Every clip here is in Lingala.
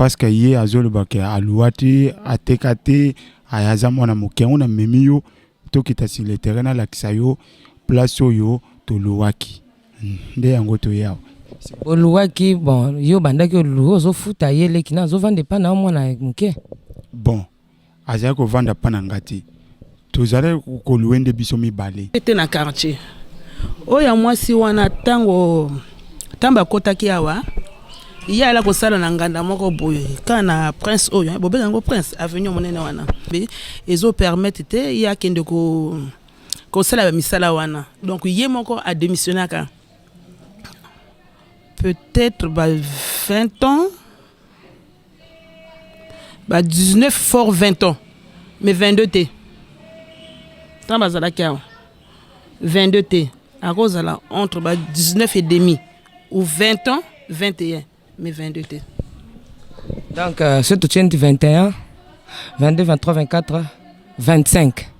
parce que yé azolo bake aluati atekate ayazamo na mokengo na memiyo to kita sur le terrain na lakisayo place yo to luwaki nde yango to yao oluwaki bon yo bandaki oluwo zo futa yele kina zo vande pa na mwana muke bon azali ko vanda pa na ngati tozale ko luende biso mibale était na quartier oya mwasi wana tango tamba kotaki awa il y a la kosala na nganda moko boye kana prince oyo bobela ngo prince avenue monene wana ezo permettre te ya kende ko sala ba misala wana donc yé moko a démissionné ka peut-être 20 ans 19 fort 20 ans mais 22 t tamba zala kia 22 t à cause là entre 19 et demi ou 20 ans 21 mais 22 t. Donc, ce tout 21, 22, 23, 24, 25.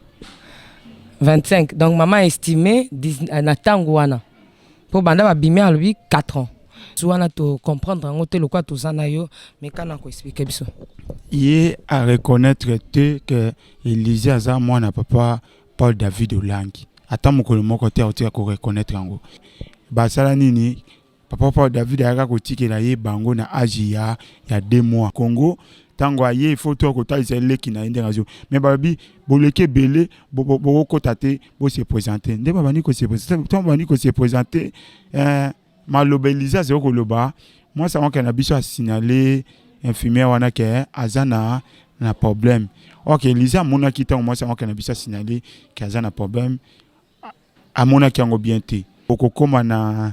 25. Donc, maman a estimé na tangouana. Pour banda ba bimé à lui 4 ans. Souvent, tu comprendre en hôtel ou quoi tout ça, mais quand on explique ça. Il est à reconnaître que Élisée Aza, moi, n'a pas Paul David Olangi. Attends, mon côté, on reconnaître en gros. Basala nini. Papa David a raconté la ye bango na Asia il y a 2 mois Congo tango aye il faut to ko ta isele ki na indération mais babi boleke belé bo ko tate bo se présenter nde baba ni ko se présenter to baba ni ko se présenter malobeliza ze ko loba moi ça on kana biso a signaler infirmière wana ke azana na problème OK Elisa mona kita moi ça on kana biso signaler ke azana problème a mona ki ngo bien te okokoma na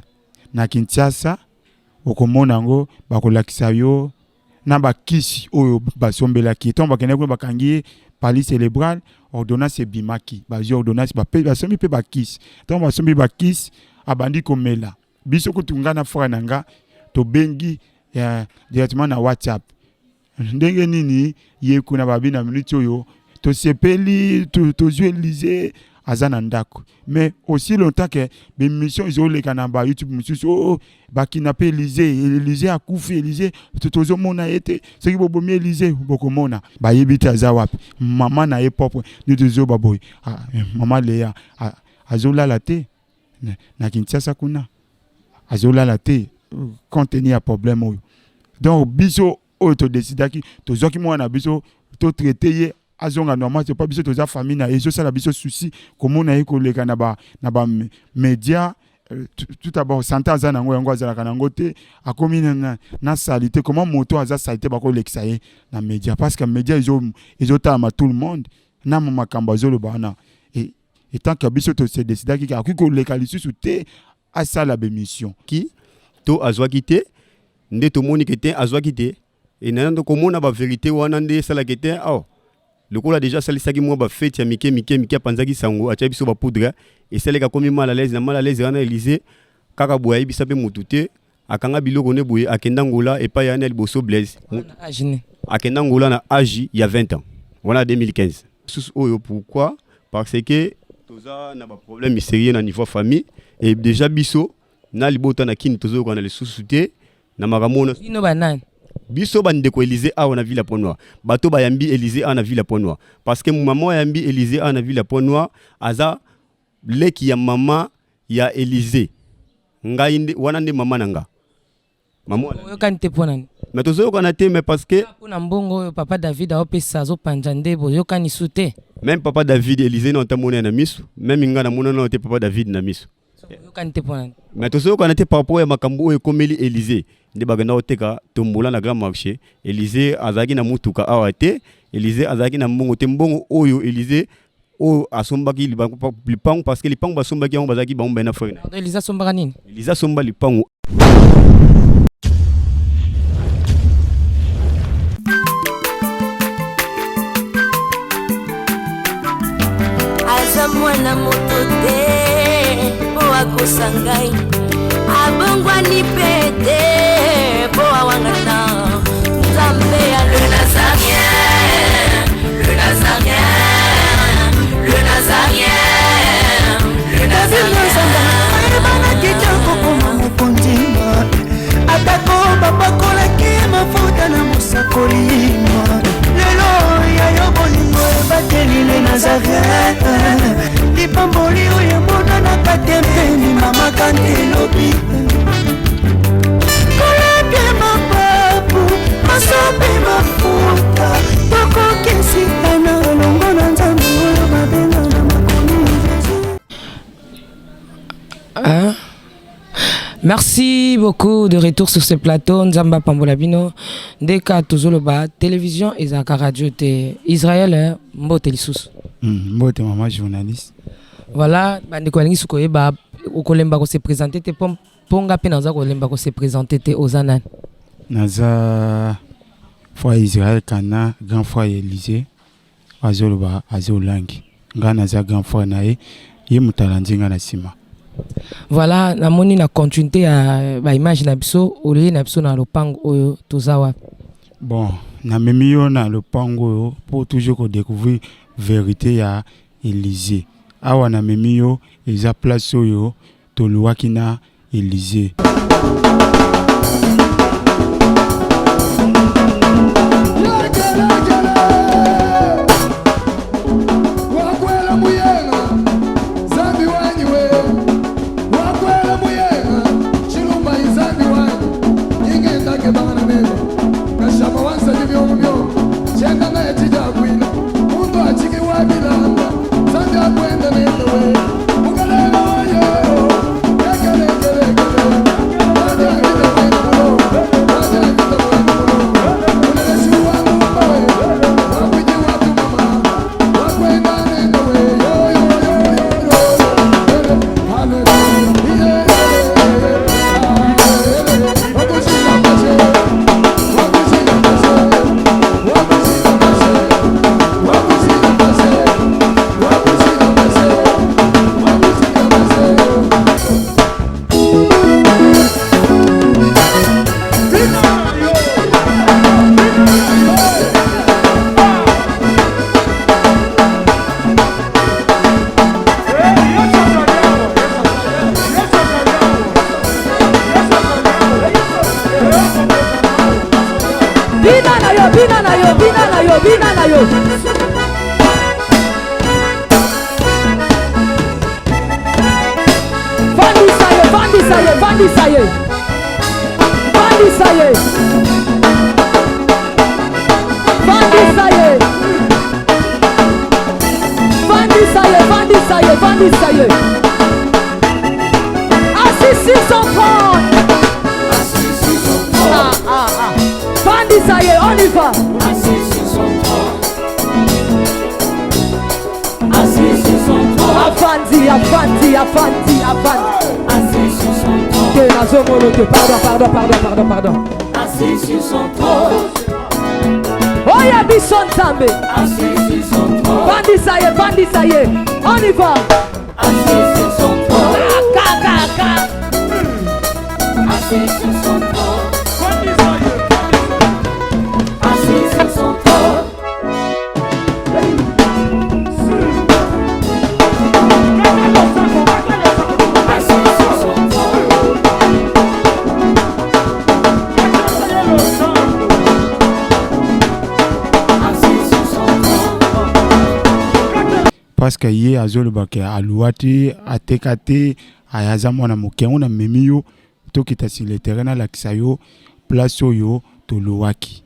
Kinshasa okomona ngo bakolakisa yo na bakisi oyo basombelaki to bakene ko bakangi pali cérébral ordonnance bimaki bazi ordonnance basombi pe bakisi to basombi bakisi abandi komela biso kutunga na fora nanga to bengi directement na WhatsApp ndenge nini ye kuna babi na minute oyo to sepeli to Élysée azana ndako mais aussi longtemps que les missions isolées kanamba YouTube mususu ba kidnapper Élysée a koufi Élysée tozo mona été ce qui bobomi Élysée bokomona ba yebita zawap maman na e propre ni tozo baboy maman Léa azola la té na Kinshasa kuna azola la té contenir un problème donc biso auto décidaki tozo ki mona biso to traiter azonga normal c'est pas biso toza famille na ezo sala biso souci comment na eko leka na ba média tout d'abord santa za nango yango azala kana ngote akomi na salité comment moto aza salité ba ko lekisa ye na média parce que média ezo tama tout le monde na makambo zolo bana et tant que biso to se décida ki ko leka lisusu te asala ba mission ki to azwa kité nde to moni kité azwa kité et nando komona ba vérité wana nde sala kité le coup là déjà ça lisaki moi ba fête ya mike panzaki sango atia biso ba poudre et celle ka komi mal à l'aise na Élysée kaka boya bisa pe mutute akanga biloko ne boye akenda ngola et pas ya Nel Bosso Blaise akenda ngola na âge il y a 20 ans voilà 2015 sous oyo pourquoi parce que toza na ba problème sérieux na niveau famille et déjà biso na libota na kini tozo ko na le sous-souté na makamona ino banane biso bande ko Élysée a on a vu la Pointe-Noire bato ba yambi Élysée a on a vu la Pointe-Noire parce que maman yambi Élysée a on a vu la Pointe-Noire aza leki ya mama ya Élysée ngai ndi wana ndi mama nanga maman yo kanite ponani mais tozo ko na te mais parce que pona mbongo papa David a opesa zo panjande bo yo kanisute même papa David Élysée non tamona na misu même nga na mona non te papa David na misu yo kanite ponani mais tozo ko na te par rapport ya makambo e komeli Élysée nde baganda oteka tombola na grand marché Élysée azaki na mutuka awate Élysée azaki na mbongo te mbongo oyo Élysée o asombaki lipango parce que lipango basombaki yango bazaki ba na frère Élysée sombaka nini Élysée somba lipango azamwana motote o akosangai abongwa ni pete bo awangata nzambe ya le nazarien le nazarien le nazarien le nazarien bana kitoko koma mukondima atako babakola ki mafuta na musa ya kolima lelo ya yo bolingo ebatelile Nazareth lipamboli oyo emonanaka te mpeni mama kandi elobi koleke mapapu masope mafuta tokokesikana olongo na nzambe oyo babenga na makoni Merci beaucoup de retour sur ce plateau. Nzamba Pambolabino, Deka Tozoloba, télévision et Zaka Radio, Israël, Mbote Lissous. Mbote maman journaliste. Voilà, Bandekwalingi Sukoyeba, Okolemba ko se présenter, te Ponga Penaza Kolemba ko se présenter, te Ozanan. Naza, foi Israël Kana, grand foi Élysée, Azoloba, Azolangi. Naza grand foi Nae, Yemutalandinga Nasima. Voilà, na moni na continuité à ba image na biso olé na biso na lopango oyo tozawa. Bon, na memio na lopango pour toujours découvrir vérité ya Élysée. Awa na memio eza place oyo toluwaki na Élysée. Pardon. Assis sur son trône. Oh ya Bisson Tambe. Assis sur son trône. Bandi ça y est, on y va. Assis sur son trône. Assis sur son trône. Assis sur son trône. Parce que yé azolobake alouati atekate ayaza mwana moke on a memio to kita sur le terrain la kisayo place oyo to louaki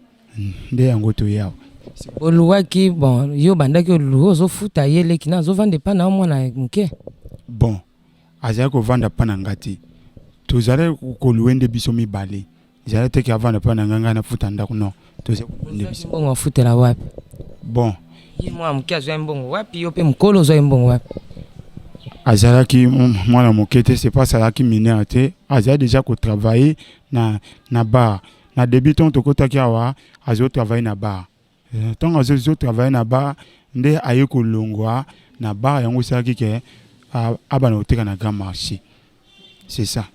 nde yango to yao oluwaki bon yo bandaki oluwo zo futa yele kina zo vande pa na mwana moke bon azali ko vanda pa na ngati to zale ko luende biso mibale zale teke avanda pa na nganga na futa ndako no to se luende biso bongo futa la wapi bon mwa moke azwa mbongo wapi yo pe mkolo azwa mbongo wapi azalaki mwana moke te c'est pas azalaki mineur te azali déjà ko travailler na bar na débutant to kotaki awa azo travailler na bar tant azo travailler na bar nde aye ko longwa na bar yango salaki ke abana oteka na grand marché c'est ça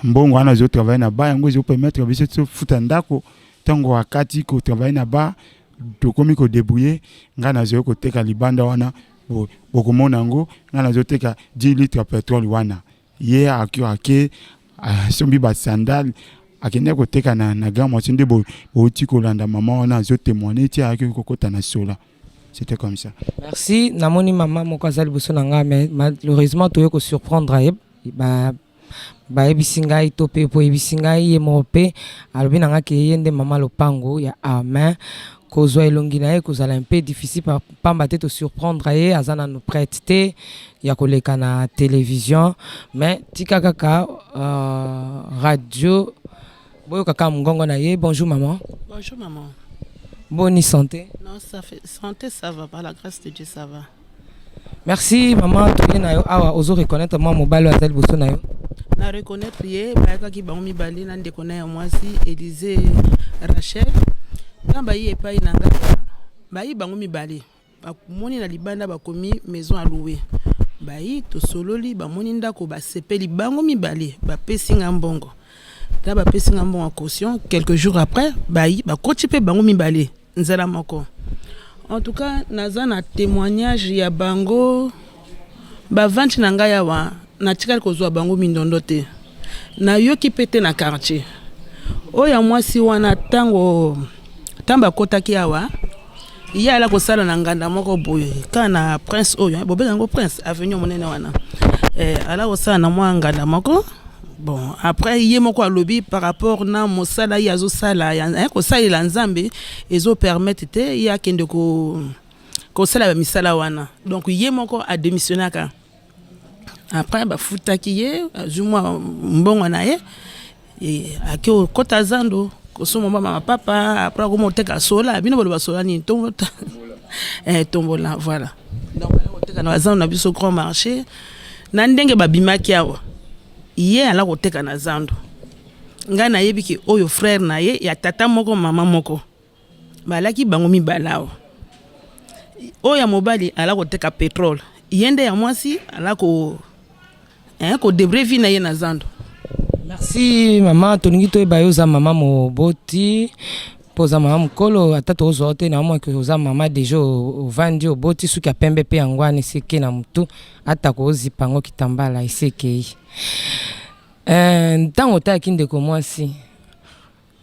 mbongo ana azo travailler na bar yango zo permettre biso to futa ndako tango akati ko travailler na bar to komi ko débrouiller ngana zo ko teka libanda wana bokomona ngo ngana zo teka 10 litres pétrole wana ye akyo ake sombi ba sandal akende koteka na grand moitié nde bouti kolanda maman wana azo témoigner ti aki kokota na sola. C'était comme ça. Merci. Namoni maman moko azali boso nanga mais malheureusement toyo ko surprendre aye ba ebisingai to pe po ebisingai ye mope alobi nanga ke yende maman lopango ya amen kozwa elongi na ye kozala un peu difficile pamba te to surprendre aye azana no prête ya koleka na télévision mais tika kaka radio boyo kaka mongongo na ye. Bonjour maman. Bonjour maman. Bonne santé. Non, ça fait santé, ça va, par la grâce de Dieu, ça va. Merci maman. Tu na yo awa ozo reconnaître moi mobile azali boso na yo. Na reconnaître ye bayaka ki bango mibali na ndeko na ya mwasi Élysée Rachel. Quand bayi epai na ngaka bayi bango mibali. Bakomoni na libanda bakomi maison à louer. Bayi to sololi bamoni ndako ba sepeli bango mibali ba pesinga mbongo. Da ba pesinga mbongo en caution quelques jours après bayi ba kotipe bango mibali nzela moko. En tout cas naza na témoignage ya bango ba vente na ngai awa na tikali kozwa bango mindondo te na yoki pete na quartier oya mwasi wana tango tamba kotaki awa iya ala kosala na nganda moko boye kana prince oyo bobe yango prince avenue monene wana ala kosala na mwa nganda moko. Bon, après, il y a un lobby par rapport à mon salaire, il y a un salaire, il y a un salaire, il y a un permettre, il y a un salaire, wana. Donc, il y a un à démissionner. Après, il faut qu'il y ait un bon anaye, et à qui au côté zando, que son maman, papa, après, on monte à sola, bien on va sola ni tombe, tombola, voilà. Donc, on a vu ce grand marché, n'andenge babima kiawa. Iye ala koteka na zando nga na yebi ki oyo frère na ye ya tata moko mama moko balaki bango mibalao oya mobali ala koteka pétrole yende ya mwasi ala ko debrevi na ye na zando. Merci maman toningi to ebayo za mama moboti poza mama mkolo atato ozote na mwa ko za mama deja ovandi oboti suki apembe pe yangwani seke na mtu atako ozipango kitambala iseke. Ntango taki ndeko mwasi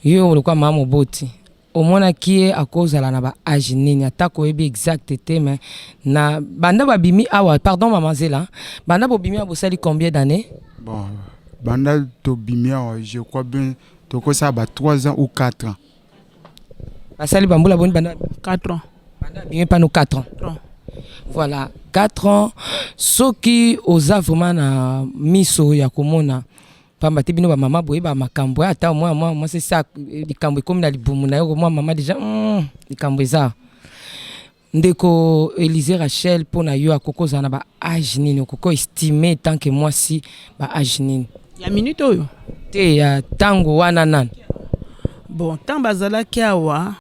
yo olokwa mama moboti omona kie akozala na ba age nini atako ebi exact te mais na banda babimi awa pardon maman Zela banda bobimi abosali combien d'années? Bon banda to bimi awa je crois bien to ko ça ba 3 ans ou 4 ans. Basali bambula boni banda 4 ans. Banda bimi pas nos 4 ans. Voilà 4 ans soki oza vraiment na miso ya komona pamba te bino ba mama boye ba makambo ata moi c'est ça likambo comme na libumu na yo moi mama déjà likambo eza ndeko Élysée Rachel pona yo akoko na ba âge nini okoko estimer tant que moi si ba âge nini ya minute oyo te ya tango wana nan bon tamba zala kiawa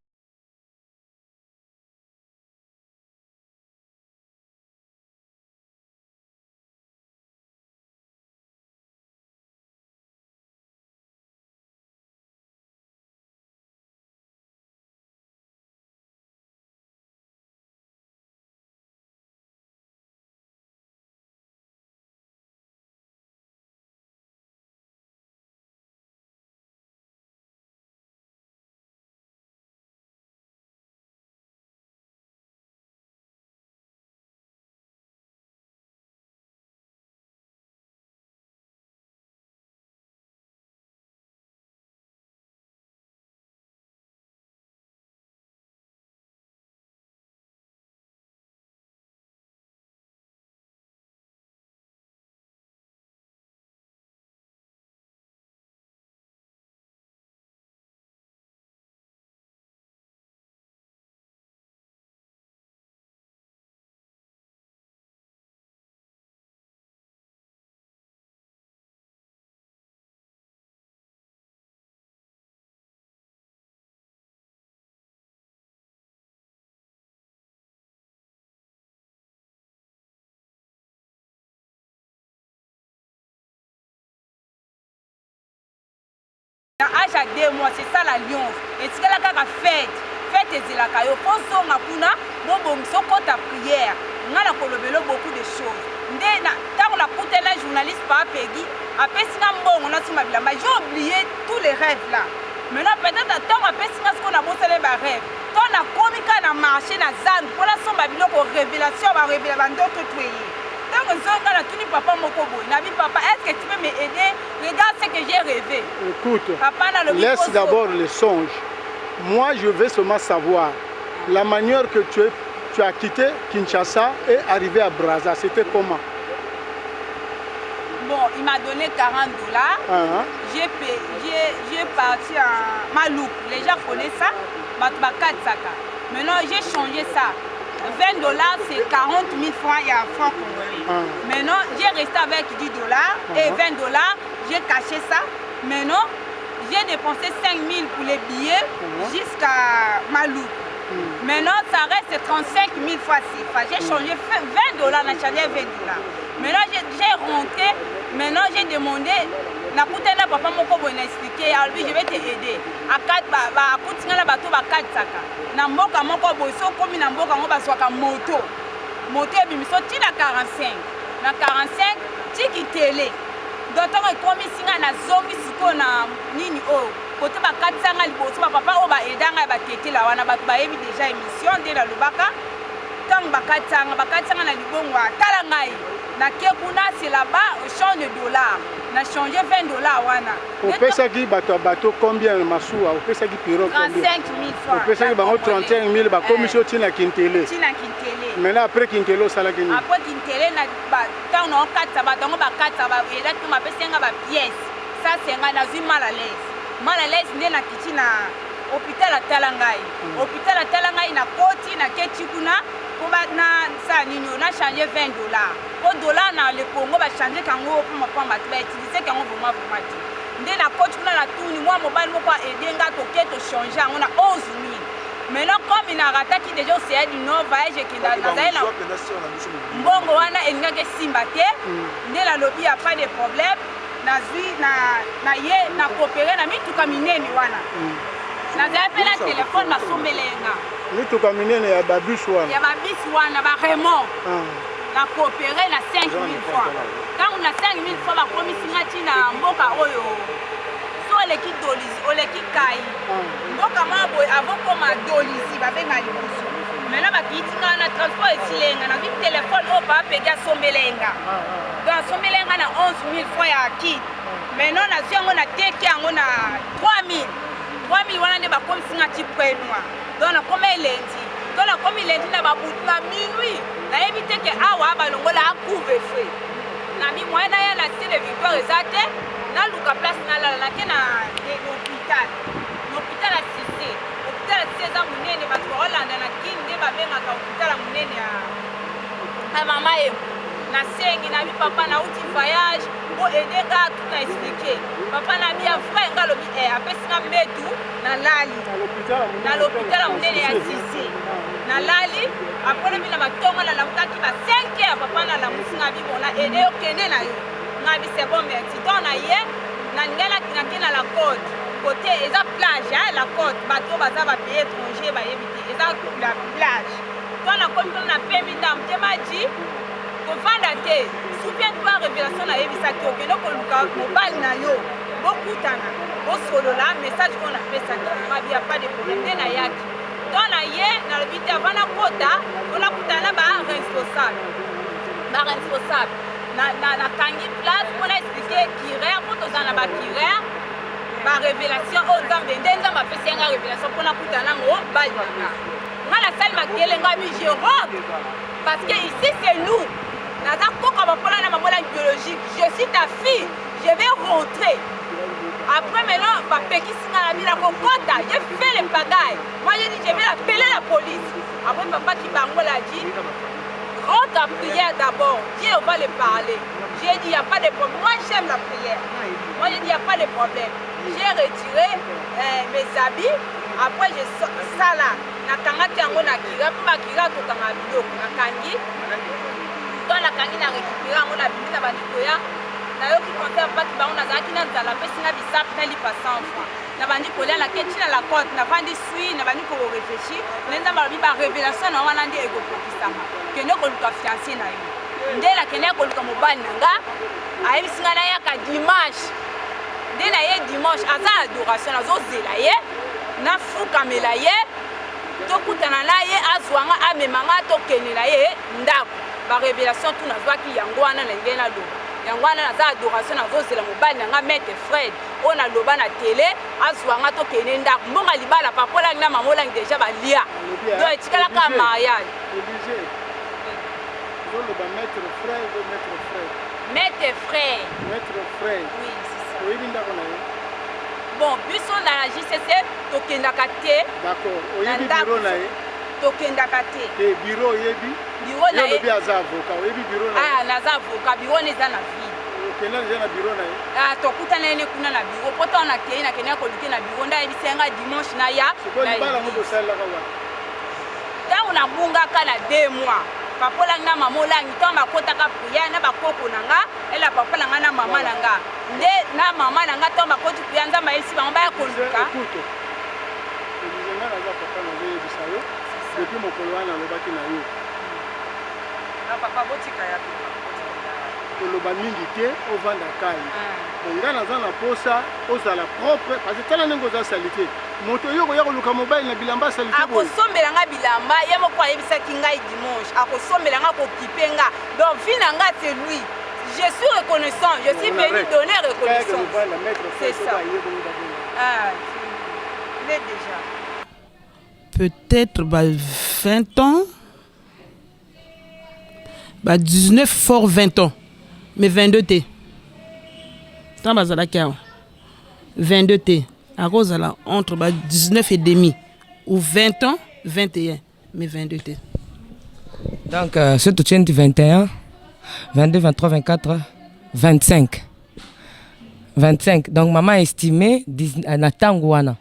âge à 2 mois, c'est ça l'alliance. Et si elle a fait fête et la caillou, pose son akuna, bon bon, son compte à prière. On a beaucoup de choses. nde ntango nakutela journaliste pa apegi apesinga mbongo nasimba bilamba j'ai oublié tous les rêves là maintenant peut-être ntango apesinga siko nabosele barêve to nakomi kaka na marché na zandu mpona somba biloko révélation barevela bandoto tweye ntango nzonga natuni papa moko boye nabi papa est-ce que tu peux m'aider regarde ce que j'ai rêvé. Écoute, papa laisse d'abord les songes. Moi je veux seulement savoir la manière que tu as quitté Kinshasa et arrivé à Brazza, c'était comment? Bon, il m'a donné $40. J'ai parti à Malouk. Les gens connaissent ça. Maintenant, j'ai changé ça. $20, c'est 40 000 francs, il y a un franc congolais. Maintenant, j'ai resté avec $10 et $20, j'ai caché ça. Maintenant, j'ai dépensé 5 000 pour les billets jusqu'à Malouk. Maintenant, ça reste 35 000 fois CFA. J'ai changé $20, j'ai changé $20. Maintenant, j'ai rentré. Maintenant, j'ai demandé. Nakutana papa moko boy na expliquer alors je vais te aider. A 4 ba akutinga na bato ba 4 saka. Na mboka moko boy so komi na mboka ngo baswaka moto. Moto ebimiso tina 45. Na 45 tiki télé. Docteur ekomi singa na zongi siko na nini o. Côté ba 4 sanga liboso ba papa o ba edanga ba tetela wana bato ba yebi déjà émission de la Lubaka. Quand ba 4 sanga na libongo atala ngai. Na kekuna c'est là-bas au champ de dollars. Na changé $20 wana. Au pesaki bateau combien masuwa? Au pesaki pirogue combien? 35 000 francs. Au pesaki bango 35 000 ba commission tina Kintele. Tina Kintele. Maintenant après Kintele sala kini. Après Kintele na ba tant on 4 ba tango ba 4 ba et là tu m'appelles senga ba pièce. Ça c'est nga na mal à l'aise. Mal à l'aise né na kitina hôpital Talangai. Hôpital Talangai na koti na ketikuna. Na ça nini on a changé $20. Au dollar na le Congo va changer kango pour ma utiliser kango pour moi ndé na coach kuna na tuni moi mobile moko aider nga to keto changer on a 11 000 maintenant comme il a raté qui déjà c'est du nord voyage qui na zaina mbongo wana elinga ke simba te ndé la lobby a pas de problème na zui na ye na coopérer na mituka minene wana na zape na téléphone na sombelenga mituka minene ya babus wana. Ya babus wana ba Raymond. Na coopérer na 5 000 francs. Quand on a 5 000 francs ba komisinga tina mboka oyo. So le ki dolisi, o le ki kai. Mboka mabo avant comme dolisi ba benga liboso. Maintenant ba kitinga na transport etilenga na vite téléphone o pa pega sombelenga. Dans sombelenga na 11 000 francs ya ki. Maintenant na siongo na teke yango na 3 000. 3 000 wana ne ba komisinga ti prenwa. Donc on a lundi. Donc on a lundi na ba na minuit. Na éviter que awa ba longola couvre feu. Na mi moyen ya la style Victoire ezate na luka place na la ke na l'hôpital. L'hôpital a cité. L'hôpital a cité za munene ba ko Hollande na kinde ba benga ka hôpital munene ya mama e. Na sengi na mi papa na uti voyage pour aider ka tout na expliquer. Papa na mi a frère ngalo bi apesinga medu na lali. Na l'hôpital munene ya Sisi. Na lali après bi na matongo na lamutaki ba 5 heures papa na la musinga bi bona aider okende na yo. Na bi c'est bon merci. Donc na ye na ngala na la côte. Côté eza plage hein la côte bateau baza ba pays étranger ba yebiti eza la plage. Donc na comme na pemi ndam temaji ko vanda te. Souviens-toi révélation na yebisa ki okende ko luka mobile na yo. Bokutana. Bo solo la message qu'on a fait ça il y a pas de problème na yaki. Donc na ye na le bité avant na kota on a kutana ba responsable. Ba responsable. Na kangi place pour expliquer kirer pour tous na ba kirer. Ba révélation au Nzambe ndenza ma pesi nga révélation pour na kutana ngo ba yaka. Nga la salle ma kelenga mi je rentre parce que ici c'est nous. Naza koka ba pona na mamola biologique. Je suis ta fille. Je vais rentrer. Après maintenant, j'ai fait les bagailles. Moi j'ai dit je vais appeler la police. Après papa qui l'a dit, rentre à prière d'abord. Dieu va les parler. J'ai dit il n'y a pas de problème. Moi j'aime la prière. Moi j'ai dit il n'y a pas de problème. J'ai retiré mes habits. Après j'ai ça là. Nakangaki yango na kira, pa kira to kanga biloko nakangi. Dans la kangi na récupérer yango na bimi na bandikoya. Na yo ki compter pas ki bango na zaki na nzala pe singa bisap na li pa 100 francs. Na bandi kolia na keti na la côte na bandi sui na bandi ko réfléchir. Nenda ba bi ba révélation na wana ndi ego kokisama. Kende ko luka fiancé na yo. nde nakende koluka mobali na nga ayebisi nga nayaka dimanche nde na ye dimanche aza na adoration azozela ye nafukamela ye tokutana na ye azwanga amemanga tokende na ye ndako barévélation tu nazwaki yango wana na ngai naloba yango wana naza adoration nazozela mobali na nga maître Fred oyo naloba na tele azwanga tokende ndako mbonga libala papolangi na mama olangi deja balia do etikalaka mariage Maître frère. Oui, c'est ça. Bon, biso na la JCC tokendaka te. D'accord. Oyebi bureau na ye. Tokendaka te. Te bureau oyebi. Bureau na ye. Oyebi aza avocat. Oyebi bureau na ye. Ah, naza avocat. Bureau neza na ville. Okenda neza na bureau na ye. Ah, tokutana ene kuna na bureau. Poto na kei na kenya koluke na bureau nda ebisenga dimanche na ya. Siko libala ngo bosala ka wa. Tango na bungaka na 2 mois. Papa langa mama olangi to makotaka priya na bakoko nanga ela papa langa na mama nanga nde na mama nanga to makoti priya nzamba elisi bango baya koluka nanga na papa na ye bisayo depuis mokolo wana lobaki na yo na papa botika ya koloba mingi te ovanda kai nga naza na posa ozala propre parce que tala ndenge oza salite moto oyo koya koluka mobali na bilamba salite akosombela nga bilamba ye moko ayebisaki ngai dimanche akosombela nga kokipe nga donc vi na nga c'est lui je suis reconnaissant je suis venu donner reconnaissance c'est ça il est déjà peut-être 20 ans 19 fort 20 ans mais 22 T. Tant bazalaki 22 T. À cause là entre 19 et demi ou 20 ans 21 mais 22 T. Donc ce tient 21 22 23 24 25 25 donc maman estimé na tango wana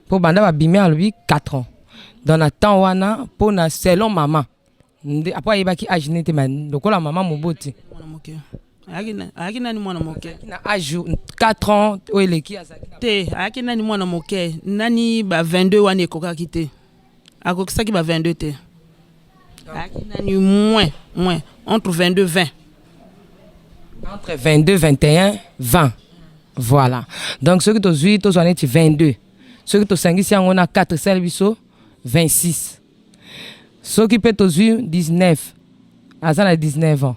pour banda ba bimé à lui 4 ans dans na temps wana pour na selon maman après ibaki âge n'était man lokola maman moboti ayaki nani mwana moke na âge 4 ans oeleki azaki te ayaki nani mwana moke nani ba 22 wana ekokaki te akokisaki ba 22 te ayaki nani moins entre 22 20 entre 22 21 20 voilà donc ceux qui to zui to zone 22 ceux qui to sangisi yango na 4 service 26 ceux qui peut to zui 19 azana 19 ans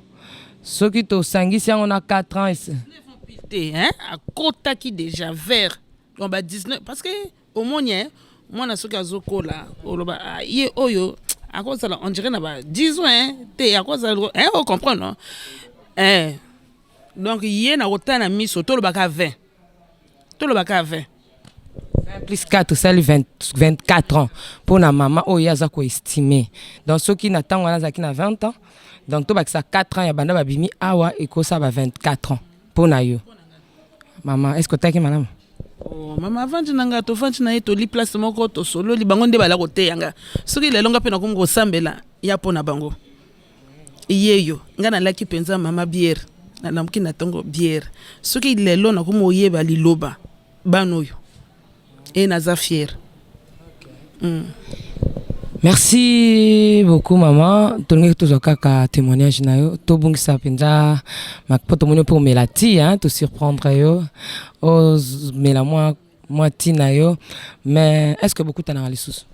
ceux qui to sangisi on a 4 ans hein à kota qui déjà vers on ba 19 parce que au monien moi na soka zokola oloba ye oyo à cause ça on dirait na ba 10 ans hein te à cause hein on comprend non donc ye na otana miso to lobaka 20 to lobaka 20 plus 4 c'est 24 ans pour na maman oyo aza ko estimer donc ceux qui n'attendent wana zaki na 20 ans donc to bakisa 4 ans ya banda babimi awa ekosa ba 24 ans pour na yo maman est-ce que taki madame mama avandi nanga to vandi na eto li place moko to solo li bango nde bala kote yanga soki lelo nga pe na kongo sambela ya pona bango yeyo nga na laki penza mama bière na namki na tongo bière soki lelo na komo yeba liloba banoyo et naza fier. Merci beaucoup maman. Tonge toujours kaka témoignage na yo. To bungisa penza makpoto monyo pour melati hein, te surprendre yo. Os mela moi tina yo. Mais est-ce que beaucoup t'en a les sous?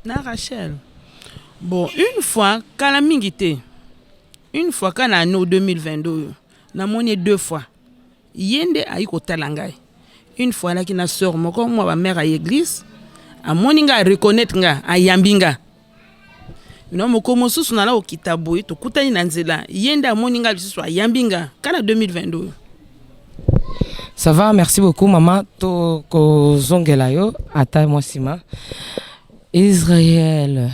Na Rachel. Bon, une fois kala mingité. Une fois kana no 2022 na moni 2 fois. Yende ayiko talangai. Une fois là qui na sœur moko moi ba mère à l'église a moninga reconnaître nga a yambinga no moko mosusu na la okitabo to kutani na nzela yenda moninga lisusu a yambinga kana 2022. Ça va, merci beaucoup maman to ko zongela yo ata moi sima Israël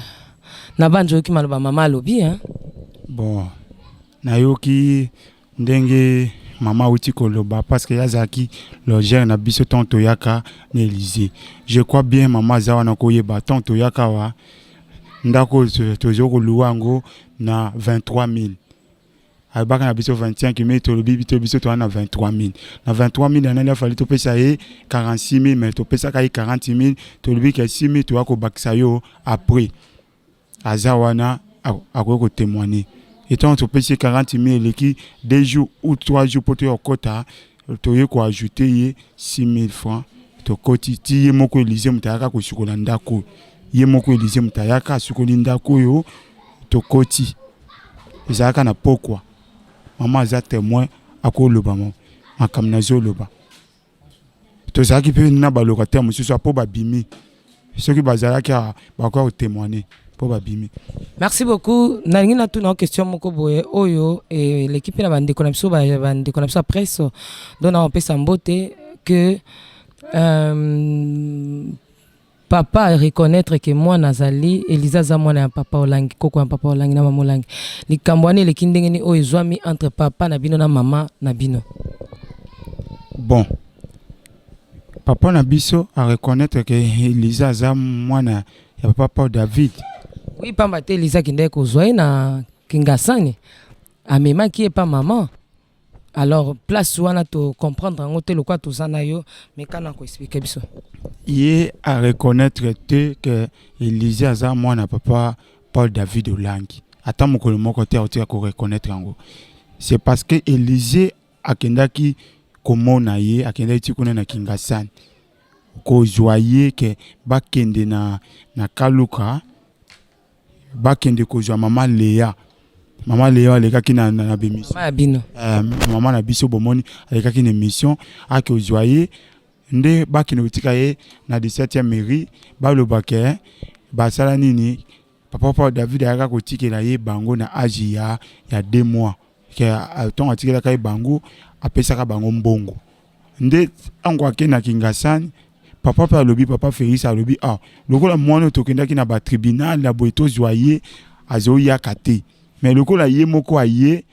na banjo ki maloba mama lobi hein. Bon na yoki ndenge Maman uti koloba parce que yazaki le gère na biso tonto yaka na Élysée. Je crois bien maman zawa na koyeba tonto yaka wa ndako tozo luwango na 23 000. Abaka na biso 25 000 to lobi biso to na 23 000. Na 23 000 na fali to pesa ye 46 000 mais to pesa kai 40 000 to lobi ka 6 000 to ako bakisa yo après. Azawana ako témoigner. Étant topesi 40 000 qui 2 jours ou 3 jours pour te okota, toye ko ajouter 6 000 francs. To koti ti ye moko Élysée mutayaka ko sukola ndako. Ye moko Élysée mutayaka sukoli ndako yo to koti. Ezaka na pokwa. Maman za témoin akoloba mo. Makamna zoloba. To zaki pe na baloka te mususu po babimi. Ceux qui bazalaki ba ko témoigner po babimi. Merci beaucoup. Nalingi na tuna question moko boye oyo et l'équipe na bande connexion presse donc on peut s'emboter que papa reconnaître que moi nazali Elisa za mwana ya papa olangi koko ya papa olangi na mama olangi likambwani le kindengeni oyo zwami entre papa na bino na mama na bino. Bon, papa na biso a reconnaître que Elisa za mwana ya papa David. Oui, pamba te Elisa kinde ko zwai na kingasani amema qui est pas maman. Alors place wana to comprendre en hôtel quoi tout ça na yo mais kana ko expliquer biso. Il a reconnaître que Elisa za mwana papa Paul David Olangi. Ata mokolo moko te otia ko reconnaître ngo. C'est parce que Elise akendaki komona ye akendaki kuna na kingasani. Ko joyer que bakende na kaluka bakende ko joa mama Léa. Maman Léa alekaki na bémission. Mama bino. Maman na biso bomoni alekaki na mission ak joyer nde bakende utika ye na 17e mairie balobake basala nini papa David ayaka kotikela ye bango na âge ya 2 mois ke ton atikela kai bango apesaka bango mbongo nde angwa ke na kingasani papa pa lobi papa Félix alobi lokola mwana tokendaki na ba tribunal la boito joyer azo yakate mais lokola ye moko aye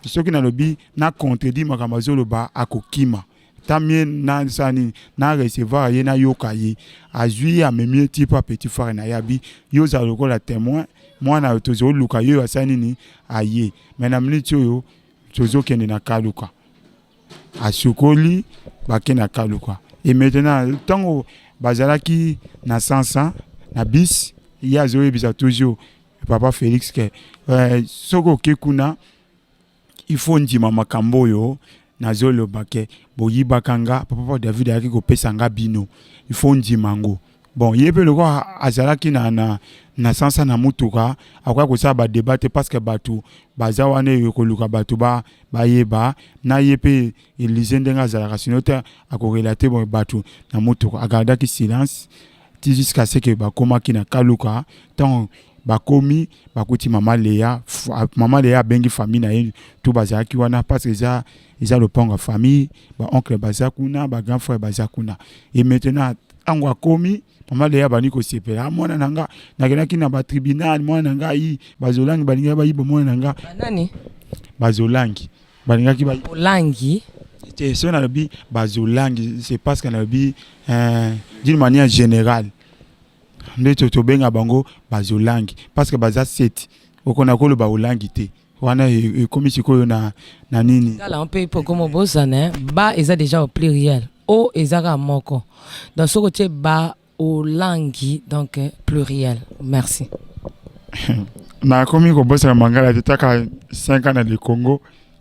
soki na lobi na contredit makambo azoloba akokima tamie na sani na recevoir ye na yoka ye azui amemi type petit frère na yabi yo za lokola témoin mwana tozo luka yo asani ni aye mais na minute yo tozo kende na kaluka asukoli bake na kaluka et maintenant tango bazalaki na sansa na bis ya zo ebisa toujours papa Félix que soko kekuna il faut ndima makambo yo nazolo bake boyi bakanga papa David ayaki ko pesanga bino il faut ndima ngo bon yebe loko azalaki na sansa na mutuka akwa ko sa ba débattre parce que batu bazawane ko luka batu ba yeba na yepe Élise ndenga azalaka sinota akorelater bon batu na mutuka agardaki silence jusqu'à ce que bakomaki na kaluka tant bakomi bakuti mama Léa bengi famille na ye tout bazaki wana parce que ils a le panga famille ba oncle bazakuna ba grand frère bazakuna et maintenant angwa komi mama Léa bani ko sepela mwana nanga nakenaki na ba tribunal mwana nanga yi bazolangi balinga ba yi mwana nanga nani bazolangi balingaki ba olangi c'est ça na lobi bazolangi c'est parce que na lobi d'une manière générale ndeto to benga bango bazolangi parce que baza set okona ko lo ba olangi te wana komi sikoyo na nini là on peut comme bosana ba eza déjà au pluriel o ezaka moko dans ce côté ba olangi donc pluriel merci na komi ko bosana mangala tetaka 5 ans na le Congo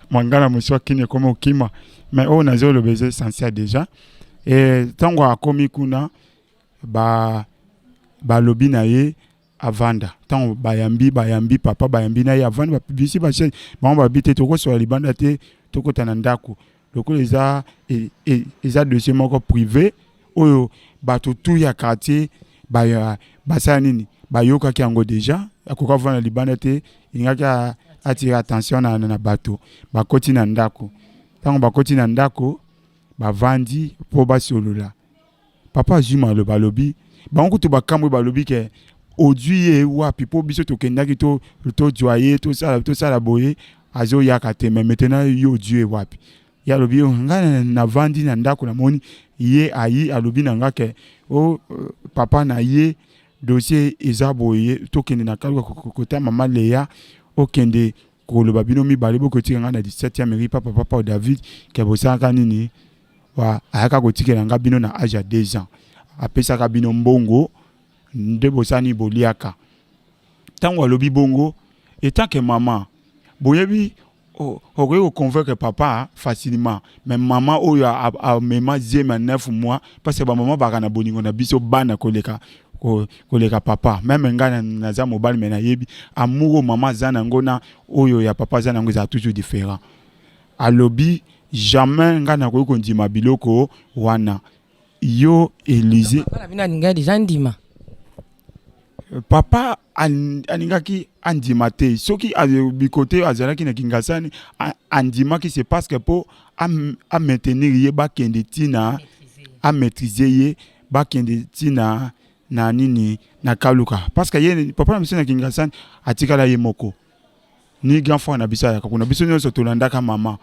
mangala muswa kine comme okima mais on a zolo baiser essentiel déjà et tango akomi kuna ba lobi na ye avanda tant bayambi papa bayambi na ye avanda ba bisi ba chez ba bité toko sur libanda te toko tanandako loko eza dossier moko privé oyo bato tout ya quartier ba sa nini ba yoka ki ango déjà akoka vana libanda te ingaka attirer attention na bato ba koti na ndako tant ba koti na ndako ba vandi po ba solola papa Juma le balobi bango to bakamwe balobi ke odui wapi po biso to kendaki to joyer to ça boye azo yakate mais maintenant yo dieu wapi ya lobi nga na vandi na ndako na moni ye ayi alobi na nga ke papa na ye dossier ezaboye to kende na kaluka kota mama Léa okende ko lo babino mi balebo ko tika nga na 17e mairie papa David ke bosaka nini wa ayaka ko tika nga bino na âge 2 ans apesaka bino mbongo nde bosani boliaka tango alobi bongo etant que maman boyebi okoki convaincre papa facilement mais maman oyo amema 9 mois parce que maman baka na boningo na biso bana koleka papa même nga naza mobali mais nayebi amour maman zana ngona oyo ya papa zana ngo za toujours différent alobi jamais nga na koki kondima biloko wana yo Élysée papa aningaki andima te soki bikote azalaki na Kingasani andima ki c'est parce que pour a maintenir ye ba kende tina a maîtriser ye ba kende tina na nini na kaluka parce que ye papa na biso na Kingasani atikala ye moko ni grand frère na biso ya kuna biso nyonso tolandaka mama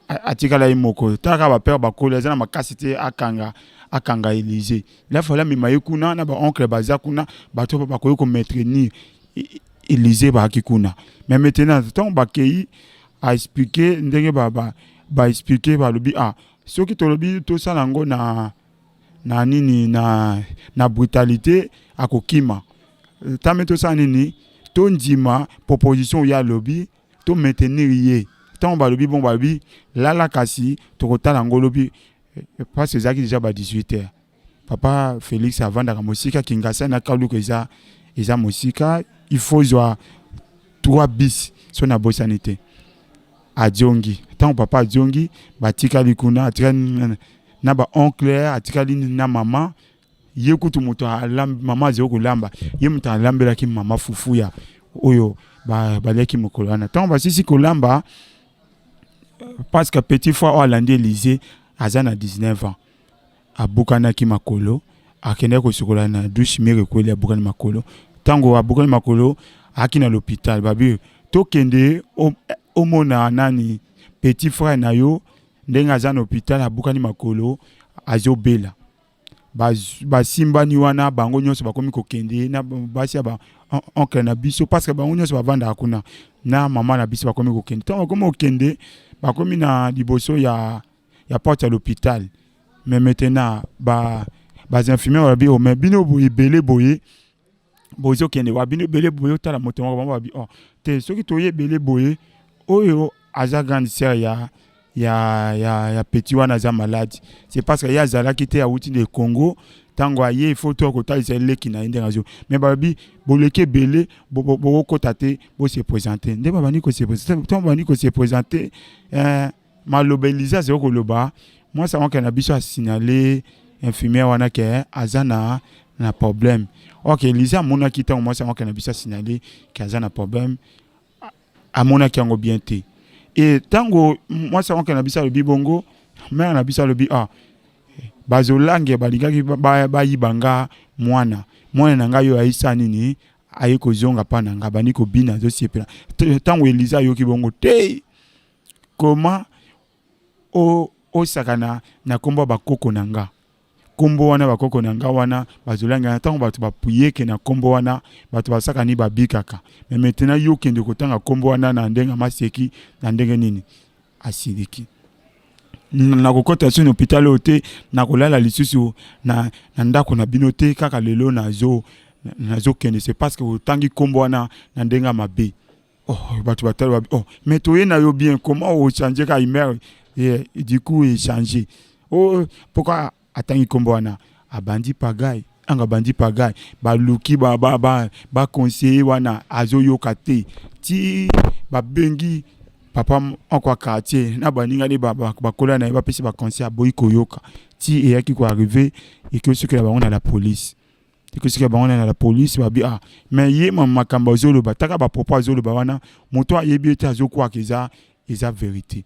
atikala ye moko taka ba père ba kola na makasi te akanga Élysée la fala mi mayekuna na ba oncle baza kuna bato ba koyo ko maintenir Élysée ba kikuna mais maintenant tant ba kei a expliquer ndenge ba expliquer ba lobi soki to lobi to sala ngo na nini na brutalité akokima tameto sa nini to ndima proposition ya lobby to maintenir ye tant ba lobi bon ba bi la kasi to kotala ngo lobi parce que ça qui déjà 18h papa Félix avant da musika Kingasani na kaluko eza musika il faut jouer 3 bis sur na bosanité adjongi tant papa adjongi batika likuna atika na ba oncle atika na maman yekutu muto mama zeko lamba ye muto alambela ki mama fufuya oyo baleki mokolana tant ba sisi kolamba parce que petit fois Hollande Élysée azana 19 ans abukana ki makolo akende ko sukola na douche mere kweli abukana makolo tango abukana makolo akina l'hôpital babi to kende omona nani petit frère na yo ndenga azana hôpital abukani makolo azobela ba simba ni wana bango nyonso bakomi ko kende na basi ba oncle na biso parce que bango nyonso bavanda akuna na mama na biso bakomi ko kende tango komo kende bakomi na liboso ya porte à l'hôpital mais maintenant ba infirmière ba bi o mais bino boye belé boye bozo kende wa bino belé boye tala moto ba bi te soki toye belé boye oyo aza grande sœur ya petit wana za malade c'est parce que ya zala qui était à outil de Congo tango aye il faut to ko talisa leki na inde razo mais ba bi boleke belé bo ko tate bo se présenter nde ba ni ko se présenter tant ba ni ko se présenter malobelisa zeko loba moi ça on a biso a signaler infirmière wana ke azana na problème OK Elisa mona kita moi ça on a biso signaler ke azana problème a mona ki ngo bien te et tango moi ça on a biso le bibongo mais na biso le bi bazolange balingaki ba yibanga mwana nanga yo aisa nini ayeko zonga pana nga bani ko bina zo siepela tango Elisa yo ki bongo te comment o sakana na kombo bakoko nanga kombo wana bakoko nanga wana bazolanga tango batu bapuyeke na kombo wana batu basakani babikaka mais maintenant yo kende kotanga kombo wana na ndenga maseki na ndenge nini asidiki na kokota sur hôpital ote na kolala lisusu na ndako na binote kaka lelo nazo kende c'est parce que otangi kombo wana na ndenga mabe batu batalo mais toye na yo bien comment o changer ka email et du coup il changer pourquoi atangi kombo wana abandi pagay anga bandi pagay ba luki ba conseiller wana azo yokate ti ba bengi papa encore quartier na baninga ni ba kola na ba pesi ba conseiller boy koyoka ti et qui ko arriver et que ce que la on a la police et que ce que on a la police ba bi mais yé makamba zolo ba taka ba propose zolo ba wana moto ayebi te azo kwa keza eza vérité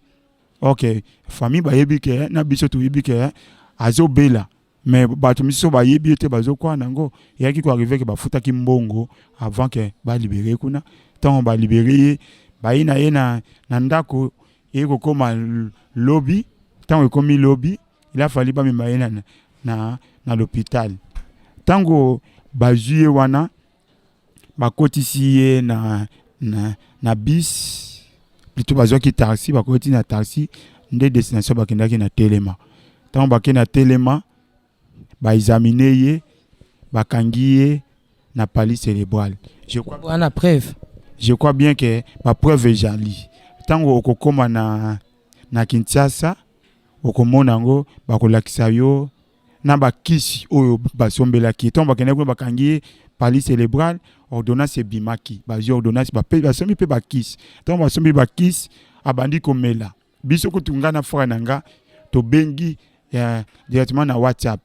OK famille ba yebi ke na biso to yebi ke azo bela mais bato miso ba yebi te bazo kwa nango et qui ko arriver ke ba futa ki mbongo avant que ba libérer kuna tant ba libérer ba ina yena na ndako eko koma lobby tant ko komi lobby il a fallu ba mema yena na l'hôpital tango bazuye wana bakotisi na bis plutôt bazoki taxi bakoti na taxi nde destination bakendaki na Telema tango bakena Telema ba examiner ye bakangi ye na palais cérébral je crois wana preuve je crois bien que ma preuve est jali. Tant que okoma na Kinshasa, okomona ngo bakolakisa yo na bakisi oyo basombelaki. Tant bakene ko bakangi pali cérébral, ordonnance bimaki. Bazi ordonnance basombi pe bakisi. Tant basombi bakisi abandi komela. Biso ko tungana fora nanga to bengi directement na WhatsApp.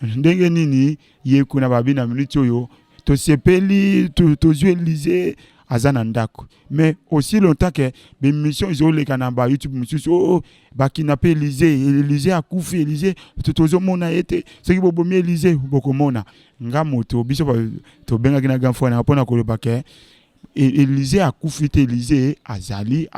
Ndenge nini ye kuna babi na minute oyo to sepeli to jouer Élysée azana ndako. Mais aussi longtemps que les missions isolées kanamba YouTube mususu ba kidnapper Élysée a koufi Élysée to mona été ce qui bobo mi Élysée bokomona nga moto biso to benga kina gamfo na pona ko le ke Élysée a koufi Élysée azali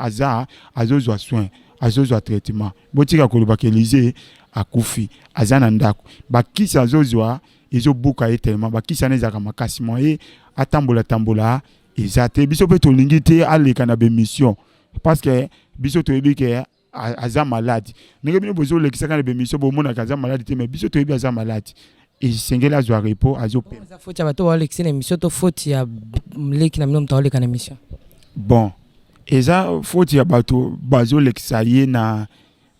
azozwa soin azozwa traitement botika ko le ke Élysée akufi azana ndako bakisa azozwa ezobuka ye tellement bakisa nezaka makasi moye atambola ezate biso pe tolingi te aleka na bemission parce que biso toyebi ke aza malade ndenge bino bozo lekisaka na bemission bomona kaza malade te mais biso toyebi aza malade esengeli azwa repos azope za faute ya bato walekisi na émission to faute ya leki na mino mtaoleka na émission bon eza faute ya bato bazolekisa ye na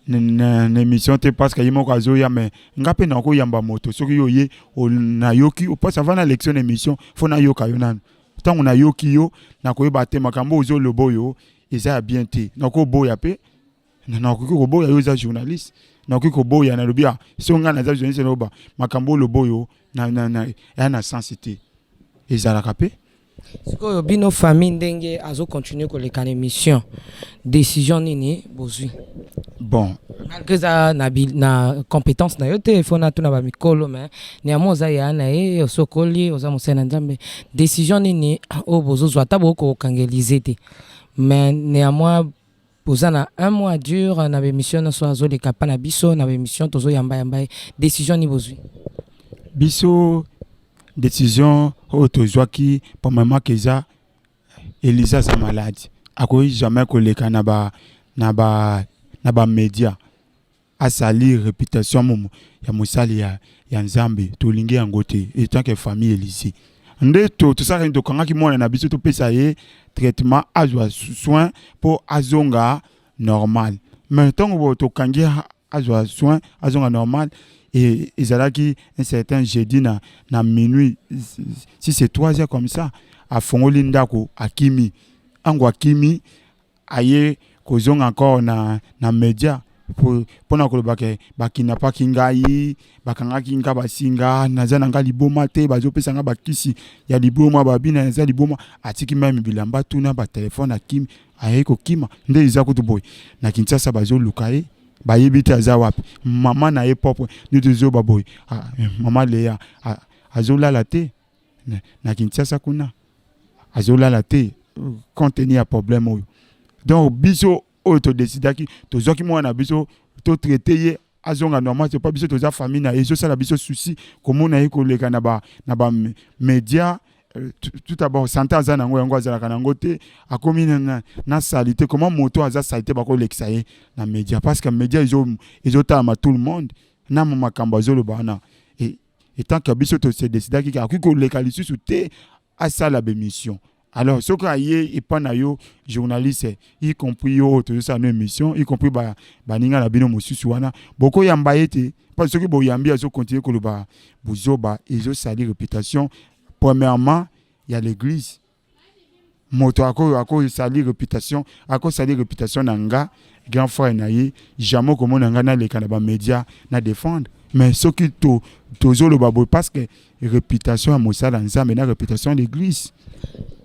émission te parce que yimo kazo ya mais ngape na ko yamba moto soki yo ye na yoki ou pas avant la élection émission fo na yoka yo nan tant on a yoki yo na ko yeba te makambo ozo lobo yo eza bien te na ko boya pe na ko boya yo za journaliste na ko boya na lobia so nga na za journaliste loba makambo lobo yo na sensité eza la pe siko bino famille ndenge azo continuer ko leka na émission décision nini bozui bon malgré ça na compétence na yote faut na tuna ba mikolo mais néanmoins za ya na e sokoli oza mosena nzambe décision nini o bozo zwata boko kangeliser te mais néanmoins poza na un mois dur na émission na so azo leka pa na biso na émission tozo yamba décision ni bozui biso décision autozoaki pour maman keza Elisa sa malade akoyi jamais koleka na ba média a sali réputation momo ya mosali ya nzambe tolingi yango te etant que famille Élysée nde to ça rien to kangaki mona na biso to pesa ye traitement azwa soin pour azonga normal mais tant to kangi azwa soin azonga normal et ezalaki un certain jeudi na minuit si c'est 3 heures comme ça a fongoli ndako akimi ango akimi aye kozonga encore na média pour na koloba ke bakina pa kingai bakanga kinga basinga nazana nga liboma te bazopesa nga bakisi ya liboma babina naza liboma atiki même bilamba tuna ba téléphone akimi aye ko kima nde izakutu boy na Kinshasa bazoluka ye bayebi te aza wapi mama na ye propre ni tuzo baboy mama Léa azolala te na Kinshasa kuna azolala te contenu a problème oyo donc biso oyo to décidaki to zoki mwana biso to traiter ye azonga normal c'est pas biso to za famille na ezo sala biso souci komona ye ko leka na ba média tout d'abord santé aza nango yango azala kanango te akomi na salité comment moto aza salité ba ko lekisa ye na média parce que média izo tama tout le monde na makambo azolo bana et tant que biso to se décidaki ka ko leka lisusu te asala ba émission. Alors, ce qu'il y a, il y a journalistes, y compris tout ça, nos émissions, y compris Baninga la bino mosusuana. Beaucoup y ambaïté, parce que beaucoup y ambi à continuer que le bouzoba, ils ont sali réputation. Premièrement, il y a l'église. Moto ako sali réputation, ako sali réputation nanga, grand frère naïe, jamais comme on nanga na les canaba médias na défendre. Mais ce qui tozo le babo parce que réputation à Moussa Lanza, mais la réputation de l'église.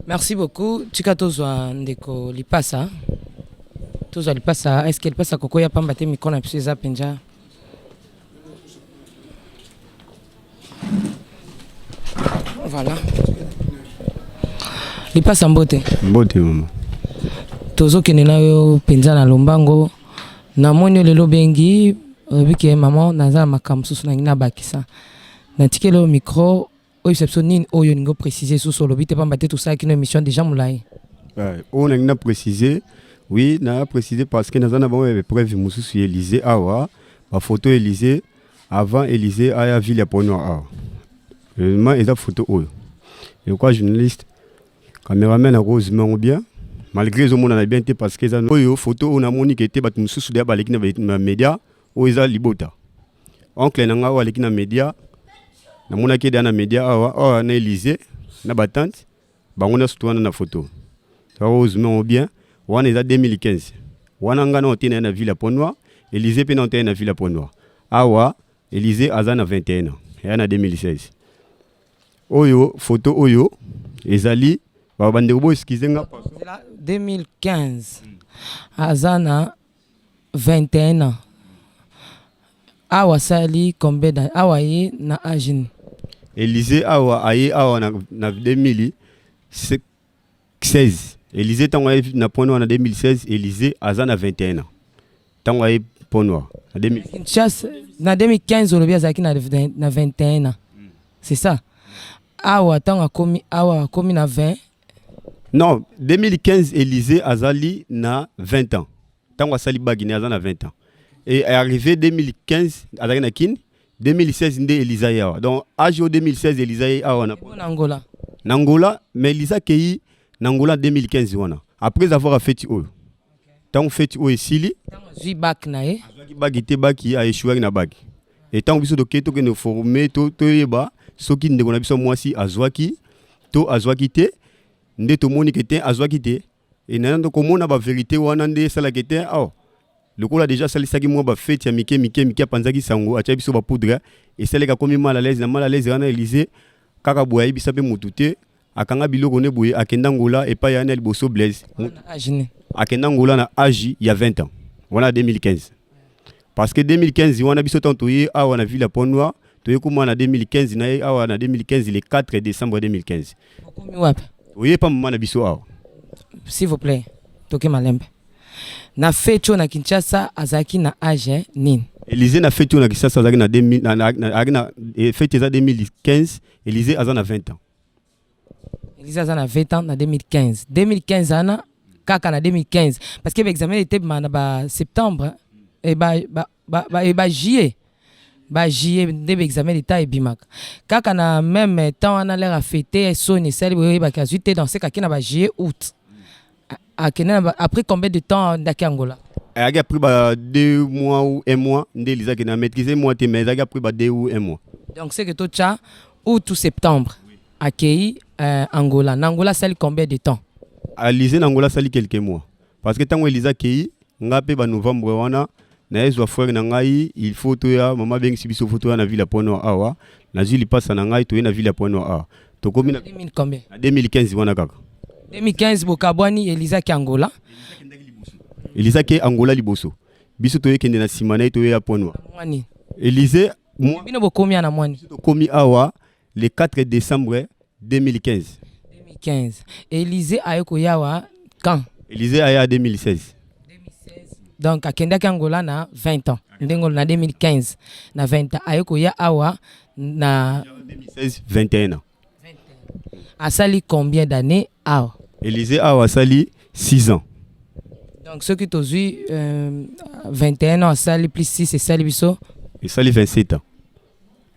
Merci beaucoup. Tika tozwa ndeko lipasa. Tozwa lipasa. Est-ce qu'elle passe à Koko ya pamba te micro na pisa penja? Voilà. Lipasa mbote. Mbote maman. Tozo kenena yo penja na lombango. Na moni lelo bengi bike maman naza makamsusu na ngina bakisa. Na tikelo micro oui, c'est ça. Ni oyo ningo préciser sous solo bité pas battre tout ça qui une émission déjà moulay. On a précisé, oui, n'a précisé parce que nous avons une preuve musu sur Élysée awa, la photo Élysée avant Élysée à la ville à Pono awa. Vraiment, il y a photo oyo. Et quoi journaliste Caméraman a Rose mais bien. Malgré les hommes on a bien été parce que ça oyo photo on a moni qui était bat mususu de baleki na média o eza libota. Oncle nanga wa leki na média. Na mona ke na média awa na Élysée na batante bango na surtout na photo. Ça Rose mais bien. Wana eza 2015. Wana nga na otena na Villa Pont-Noir, Élysée pe na otena na Villa Pont-Noir. Awa Élysée aza na 21 ans. Et na 2016. Oyo photo oyo ezali ba bande ko excusez nga 2015 azana 21 ans. Awa sali combien d'années? Awa ye na agine. Élysée awa aye awa na 2016. Élysée tango na Pont-Noir na 2016, Élysée azana 21 ans. Tango aye Pont-Noir na 2015. Na 2015 olobi azaki na 21 ans. C'est ça. Awa tango komi na 20. Non, 2015 Élysée azali na 20 ans. Tango asali bagine azana 20 ans. Et arrivé 2015 azali na kin 2016 nde Élysée yawa. Donc âge 2016 Élysée awa na Angola. Nangola mais Élysée kei Nangola 2015 wana. Après avoir fait o. Tango fait o esili. Tango zui bac na ye. Azaki bagite baki a échoué na bag. Et tango biso doketo ke no former to yeba soki ndeko na biso mwasi azwaki te nde to moni ke te azwaki te et nando komona ba vérité wana nde sala ke te le kola déjà salisaki mwa ba fête ya mike panzaki sango atia biso ba poudre et seleka komi mal à l'aise wana Élysée kaka boya bisa pe mutute akanga biloko ne boye akenda ngola et pa yana liboso Blaise akenda ngola na âge ya 20 ans wana 2015 parce que 2015 wana biso tantoye awa na Villa Pont-Noir toye kuma na 2015 na awa na 2015 le 4 décembre 2015 oye pa mama na biso awa s'il vous plaît toke malembe na fecho na Kinshasa azaki na âge nini? Élysée na fecho na Kinshasa azaki na 2000 na fête za 2015 Élysée azana na 20 ans. Élysée azana na 20 ans na 2015 ana kaka na 2015 parce que l'examen était ba septembre et ba juillet nde examen d'état et bimaka kaka na même temps on a l'air à fêter soni sali boye ba kazuité dans ce cas na ba juillet août après combien de temps d'aki Angola après 2 mois ou 1 mois nde Élysée qui na maîtriser moi te mais après 2 ou 1 mois donc c'est que tout ça août ou septembre accueilli Angola Angola sali combien de temps Élysée na Angola sali quelques mois parce que tango Élysée accueilli ngape ba novembre wana na ezwa frère na ngai il faut to ya mama bengi biso photo na Villa Pont-Noir awa na zili passa na ngai to na Villa Pont-Noir awa to komi na 2015 wana kaka 2015 bokabwani Élysée ki Angola Élysée ki Angola liboso biso to yekende na simana to ya Pont-Noir mwani Élysée bino bokomi na mwani to komi awa le 4 décembre 2015 Élysée ayeko yawa quand Élysée aya 2016 donc akendaki Angola na 20 ans ndengolo na 2015 na 20 ans ayeko ya awa na 2016 21 ans asali combien d'années awa Élysée awa asali 6 ans donc ceux qui tozui 21 ans asali plus 6 esali biso esali 27 ans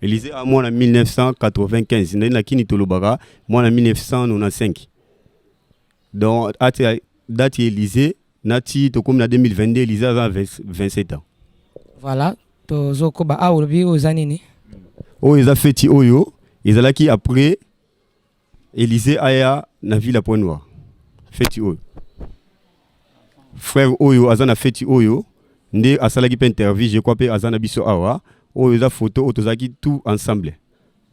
Élysée a moi en 1995 na kini tolobaka moi en 1995 donc date Élysée Nati to comme na 2022 Élysée a 27 ans. Voilà, to zoko ba aolobi ozanini. Oh ils a fait oyo, ils a qui après Élysée aya na Villa Pont-Noir. Fait oyo. Frère oyo azana fait oyo, nde asalaki pe interview je crois pe azana biso awa, oyo za photo otozaki tout ensemble.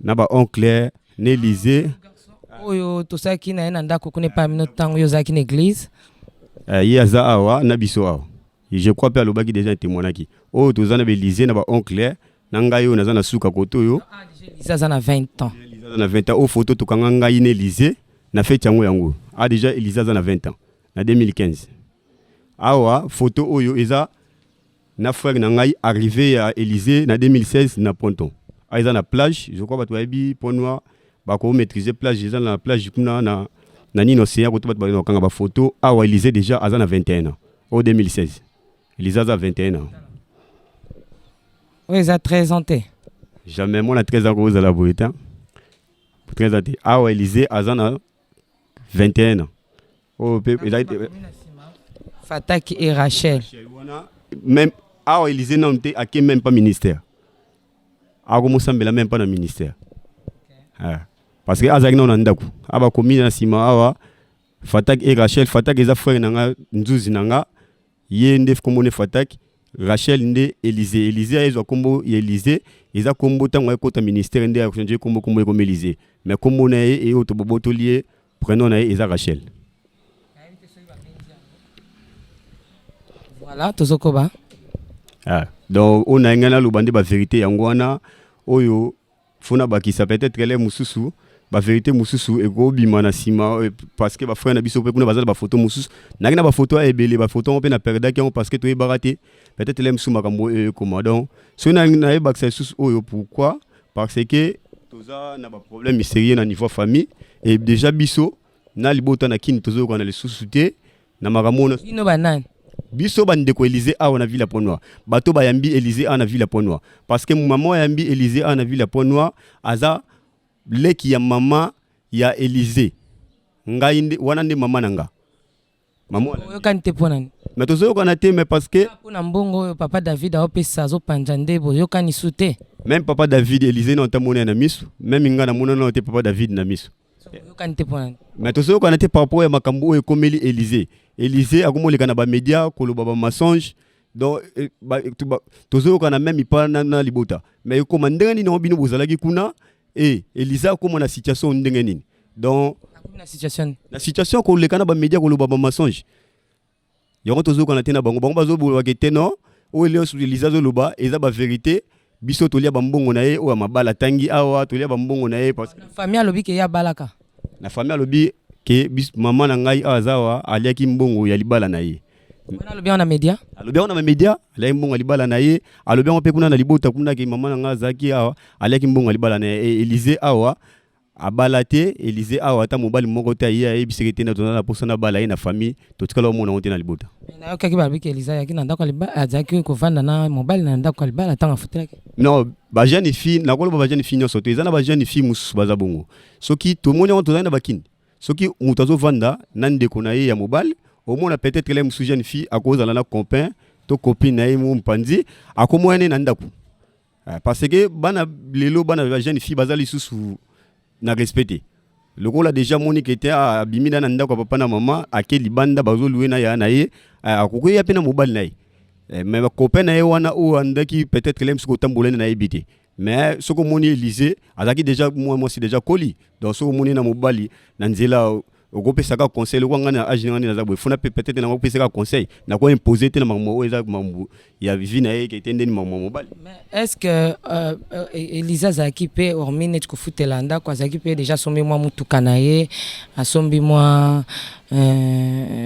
Na ba oncle na Élysée oyo tosaki na ena ndako kune pa minute tango yo zaki na église. Yaza awa na biso awa je crois pas alobaki déjà témoignaki o tozana be Élysée na ba oncle na ngai yo naza na suka koto yo Élysée za na 20 ans na 20 ans o photo to kanga ngai na Élysée na fête yango déjà Élysée za na 20 ans na 2015 awa photo oyo eza na frère na ngai arrivé à Élysée na 2016 na Ponton eza na plage je crois bato yebi Pont-Noir ba ko maîtriser plage eza na plage kuna na Nani océan ko to ba kanga ba photo awa Élysée déjà azana 21 ans au 2016 Élysée a 21 ans oui ça 13 ans jamais moi na 13 ans ko za la boita 13 ans awa Élysée azana 21 ans. Oh, Fatak et Rachel. Même à Élysée, non, même pas ministère. À Gomosambela, même pas dans le ministère. Parce que Azak non nandaku. Aba commune na sima awa Fatak et Rachel. Fatak est frère nanga Nzuzi nanga. Yende komone Fatak. Rachel nde Élysée. Élysée a ezo kombo Élysée. Eza kombo tango ekota ministère nde a changer kombo comme Élysée. Mais kombo na e otoboboto lié prénom na eza Rachel. Voilà, tozokoba. Donc on a ngana lobande ba vérité yangwana oyo fona bakisa peut-être qu'elle est mususu ba vérité mususu e go bima na sima parce que ba frère na biso pe kuna bazala ba photo mususu na ba photo a ebele ba photo on pe na perda ki on parce que to e baraté peut-être elle musu makambo e commandant so na e bakisa susu oyo pourquoi parce que toza na ba problème sérieux na niveau famille et déjà biso na libota na kini tozo ko na le sous-souté na makambo ino banane biso bandeko Élysée a na ville Pont-Noir bato bayambi Élysée a na ville Pont-Noir parce que maman yambi Élysée a na ville Pont-Noir aza leki ya mama ya Élysée ngai nde wana nde mama nanga maman oyo kanite ponani mais tozo ko na te mais parce que pona mbongo papa David a opesa zo panjande boyo kanisu te même papa David Élysée non tamona na misu même nga na mona non te papa David na misu oyo kanite ponani mais tozo ko na te par rapport ya makambo e komeli Élysée Élysée akomoleka na ba média koloba ba mensonge donc tozo ko na même ipa na libota mais ko mandenge ni no bino bozalaki kuna et Élysée comme na situation ndenge nini donc la situation ko leka na ba média koloba ba mensonge yoko tozo ko na te na bango bazo bolwa ke te non o Élysée zo loba eza ba vérité biso tolia ba mbongo na ye o mabala tangi awa tolia ba mbongo na ye parce que famille alobi ke ya balaka na famille alobi ke maman na ngai azawa aliaki mbongo ya libala na ye alobi na media aliaki mbongo ya libala na ye alobi on pe kuna na libota kuna ke maman na ngai azaki awa aliaki mbongo ya libala na ye Élysée awa abalate Élysée awa ta mobali moko ta ye e bisekete na tona na posana bala ye na famille to tikala mo na onte na libota na yoka ki ba biki Élysée yaki na ndako libala azaki ko vanda na mobali na ndako libala tanga futelaki non ba jeune fille na ko ba jeune fille nyoso to ezana ba jeune fille musu bazabongo soki to moni on to na bakini soki mutazo vanda nande kona ye ya mobile au moins peut-être que les musu jeune fille à cause de la copain to copine na ye mu mpanzi akomoyane na ndaku parce que bana lelo bana jeune fille bazali susu na respecté le gars là déjà moni qui était à bimina na ndako papa na maman akeli banda bazo louer na ya na ye akokoya ya pena mobile na ye mais copain na ye wana o andaki peut-être que les musu ko tambolene na ebité mais ce que moni Élysée azaki déjà moi c'est déjà coli donc ce que moni na mobali na nzela okopesaka conseil lokwa ngana age ngani na zabwe fona peut-être na okopesaka conseil na ko imposer te na mambo eza mambo ya vivi na ye qui était ndeni mambo mobali mais est-ce que Élysée azaki pe hormine tu kufutela ndako azaki pe déjà sombi moi mutuka na ye asombi moi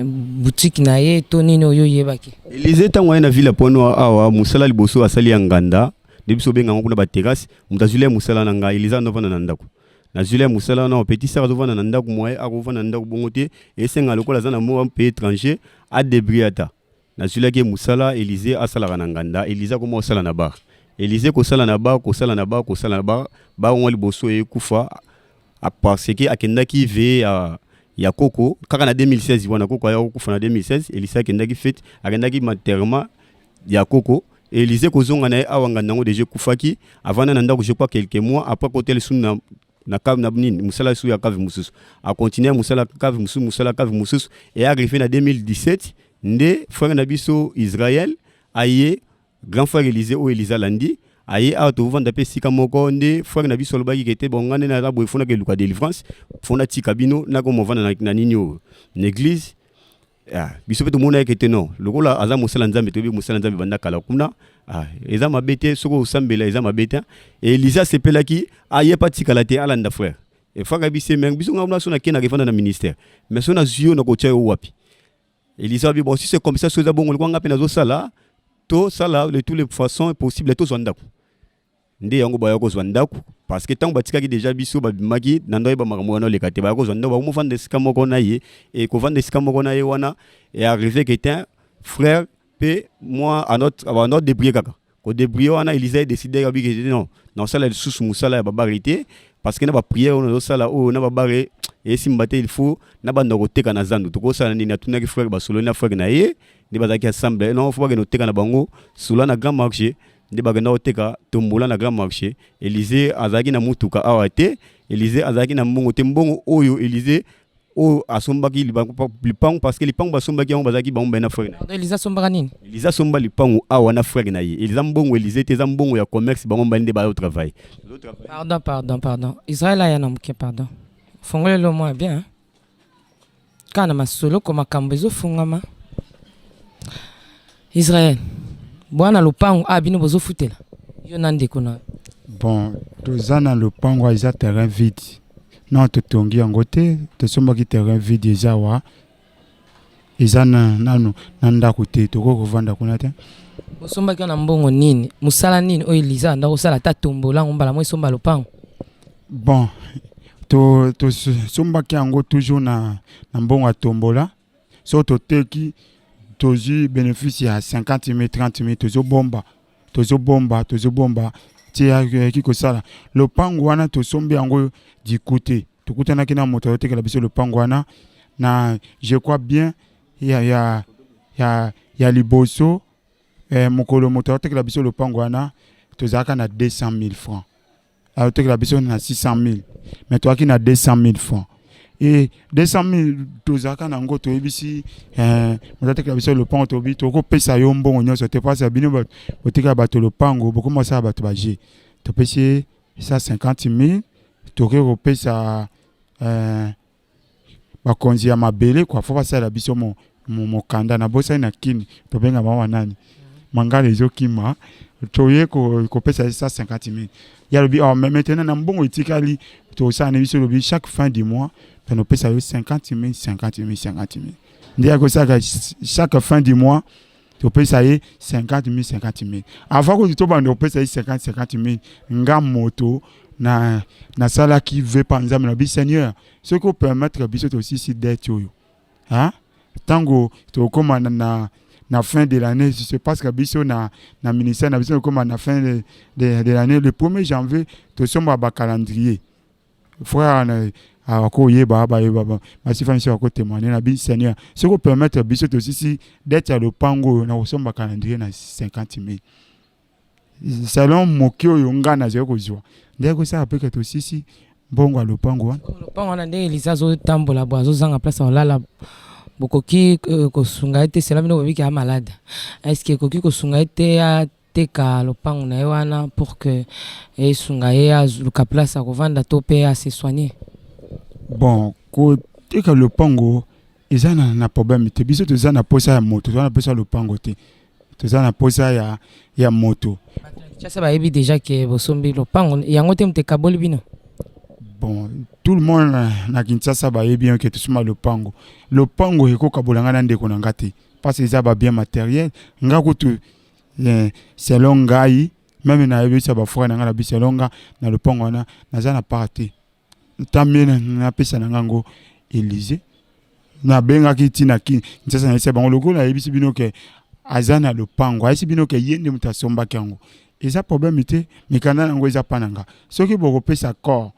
boutique na ye to nini oyo yebaki Élysée tango na ville Pont-Noir awa musala liboso asali ya nganda debiso benga ngona ba terrasse mutazule musala na nga Élysée no vana na ndako na zule musala na petit sœur zo vana na ndako moye akovana na ndako bongote et senga lokola za na mo pays étranger a debriata na zule ke musala Élysée asala na nganda Élysée ko mo sala na bar Élysée ko sala na bar ba on liboso e kufa a parce que akendaki ve ya koko kaka na 2016 wana koko ya kufa na 2016 Élysée akendaki fête akendaki materma ya koko Élysée ko zonga na awanga nango déjà kufaki avant na ndako je crois quelques mois après côté le sous na cave na nini musala su ya cave mususu a continuer musala cave mususu et arrivé na 2017 nde frère na biso Israël aye grand frère Élysée o Élysée landi aye a to vanda pe sika moko nde frère na biso lobaki kete bongane na bo fona ke luka délivrance fona tika bino na ko mo vanda na nini o l'église biso pe to mona kete non lokola aza musala nzambe to bi musala nzambe banda kala kuna eza mabete soko osambela eza mabete et Élysée sepelaki aye patika la te alanda frère et faka bise meng biso ngam na sona kena refanda na ministère mais sona zio na ko tia wapi Élysée bi bon si c'est comme ça soza bongo ko ngape na zo sala to sala de toutes les façons possibles to zondaku nde yango ba yako zondaku parce que tant batika ki déjà biso ba bimaki na ndoy ba makambo na lekate ba yako zondaku ba mo vendre sika moko na ye et ko vendre sika moko na ye wana et arrivé que était frère pe moi à notre débrouiller kaka ko débrouiller wana Élysée décidé que non ça la sous musala ya babarité parce que na ba prière on sala o na ba bare et simbate il faut na ba ndokoteka na zandu to ko sala ni na tunaki frère ba solo na frère na ye de ba zaki ensemble non faut ba no teka na bango solo na grand marché de ba na oteka tombola na grand marché Élysée azaki na mutuka awate Élysée azaki na mbongo te mbongo oyo Élysée o asombaki lipango parce que lipango basombaki yango bazaki bango na frère na Élysée sombaka nini Élysée somba lipango awa na frère na ye Élysée mbongo Élysée te za mbongo ya commerce bango mbani de ba au travail pardon Israël a yana muke pardon fongole lo moi bien kana masolo ko makambo ezo fungama Israël bwana lupango bino bozo futela yo nande kuna bon toza na lupango eza terrain vide non totongi yango te tosombaki terrain vide eza wa eza nanu na ndako te toko kovanda kuna te bosombaki na mbongo nini musala nini oyo Élysée ndako sala ta tombola ngombala mo somba lupango bon sombaki yango toujours na mbongo ya tombola so toteki tozi bénéfice ya 50 000 30 000 tozobomba tia kikosala lopango wana tosombi yango dikute tokutanaki na moto otekela biso lopango wana na je crois bien ya liboso mokolo moto otekela biso lopango wana tozalaka na 200 000 francs otekela biso na 600 000 mais toaki na 200 000 francs et 200 000 tozalaka na ngo toyebisi moto otekela biso lopango tobi tokopesa yo mbongo nyonso te pasi bino otekela bato lopango bokomosala bato baje topesi 150 000 toke kopesa bakonzi ya mabele kwa fo basala biso mokanda na bosai na kini tobenga mawa nani mangala ezokima toye kopesa 150 000 ya lobi maintenant na mbongo etikali tosala biso lobi chaque fin du mois penopesa yo 50 000 ndiya kosaka chaque fin du mois topesa ye 50 000 avant que tobanda kopesa ye 50 000 nga moto na sala qui veut par exemple na bi Seigneur ce qu'on permettre biso aussi si dette yo hein tango to koma na fin de l'année c'est parce que biso na ministère na biso koma na fin de l'année le 1er janvier to somba ba calendrier frère ako yeba ba masifa nsi ako témoigner na bi Seigneur ce qu'on permettre biso aussi si dette ya lopango na somba calendrier na 50 000 selon mokio yonga na zeko kozwa ndeko ça peut que aussi si bongo lopango wana nde Élysée zo tambola bo azozanga place olala bokoki kosunga ete cela bino bobiki ya malade est-ce que koki kosunga ete ya teka lopango na wana pour que esunga ya luka place akovanda to pe à se soigner bon ko teka lopango ezana na problème te biso to zana posa ya moto to na posa lopango te to zana posa ya moto ça ba ebi déjà que bosombi lopango yango te mteka boli bino bon tout le monde na Kinshasa ba bien que tout suma lopango eko kabolanga na ndeko na ngate parce que ça ba bien matériel nga kutu selon ngai même na ebi ça ba frère na ngala bi selonga na lopango na zana party tamé na pesa na ngango Élysée na benga kitina Kinshasa na bango logo na ebi bino que azana lopango ayisi bino que yende mutasomba kango et ça problème était mais kana ngo eza pananga soki boko pesa corps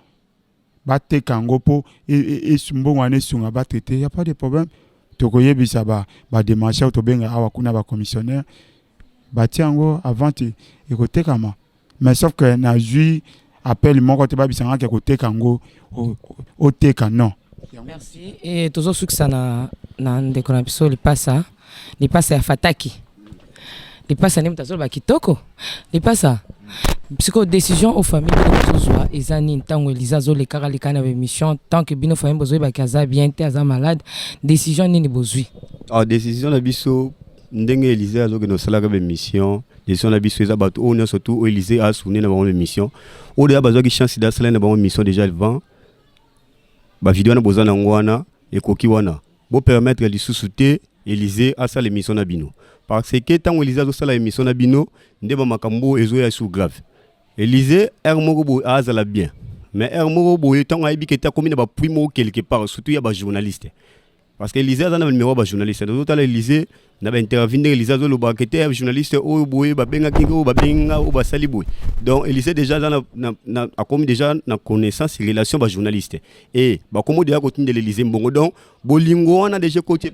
bate kango po et sumbongo ane sunga ba traiter y a pas de problème to koyebisa ba démarche to benga awa kuna ba commissionnaire ba tiango avant et côté kama mais sauf que na jui appel mon côté ba bisanga ke côté kango o teka non merci et tozo suksa na ndeko na biso li passa ya fataki li passa ni mtazo ba kitoko li passa psycho décision aux familles de Zozwa ezani ntango Élysée zo le kaka le kana émission tant que bino famille bozo ba kaza bien te aza malade décision nini bozui décision na biso ndenge Élysée azo que no sala ka émission décision na biso eza bato on surtout Élysée a souné na ba émission o de bazo ki chance da sala na ba émission déjà avant ba vidéo na bozana ngwana et koki wana bo permettre lisusu te Élysée a sala émission na bino parce que tant Élysée a sala émission na bino ndeba makambo ezo ya sous grave Élysée moko bo azala bien mais moko bo tant aibi que ta commune ba puimo quelque part surtout ya ba journaliste parce que Élysée a le numéro de journaliste. D'autres à l'Élysée, n'a pas interviné Élysée a le baqueté journaliste au boy, babenga kingo, babenga ou basaliboy. Donc Élysée déjà a commis déjà na connaissance relation ba journaliste. Et bah comment déjà continue de l'Élysée mbongo donc bolingo on a déjà côté.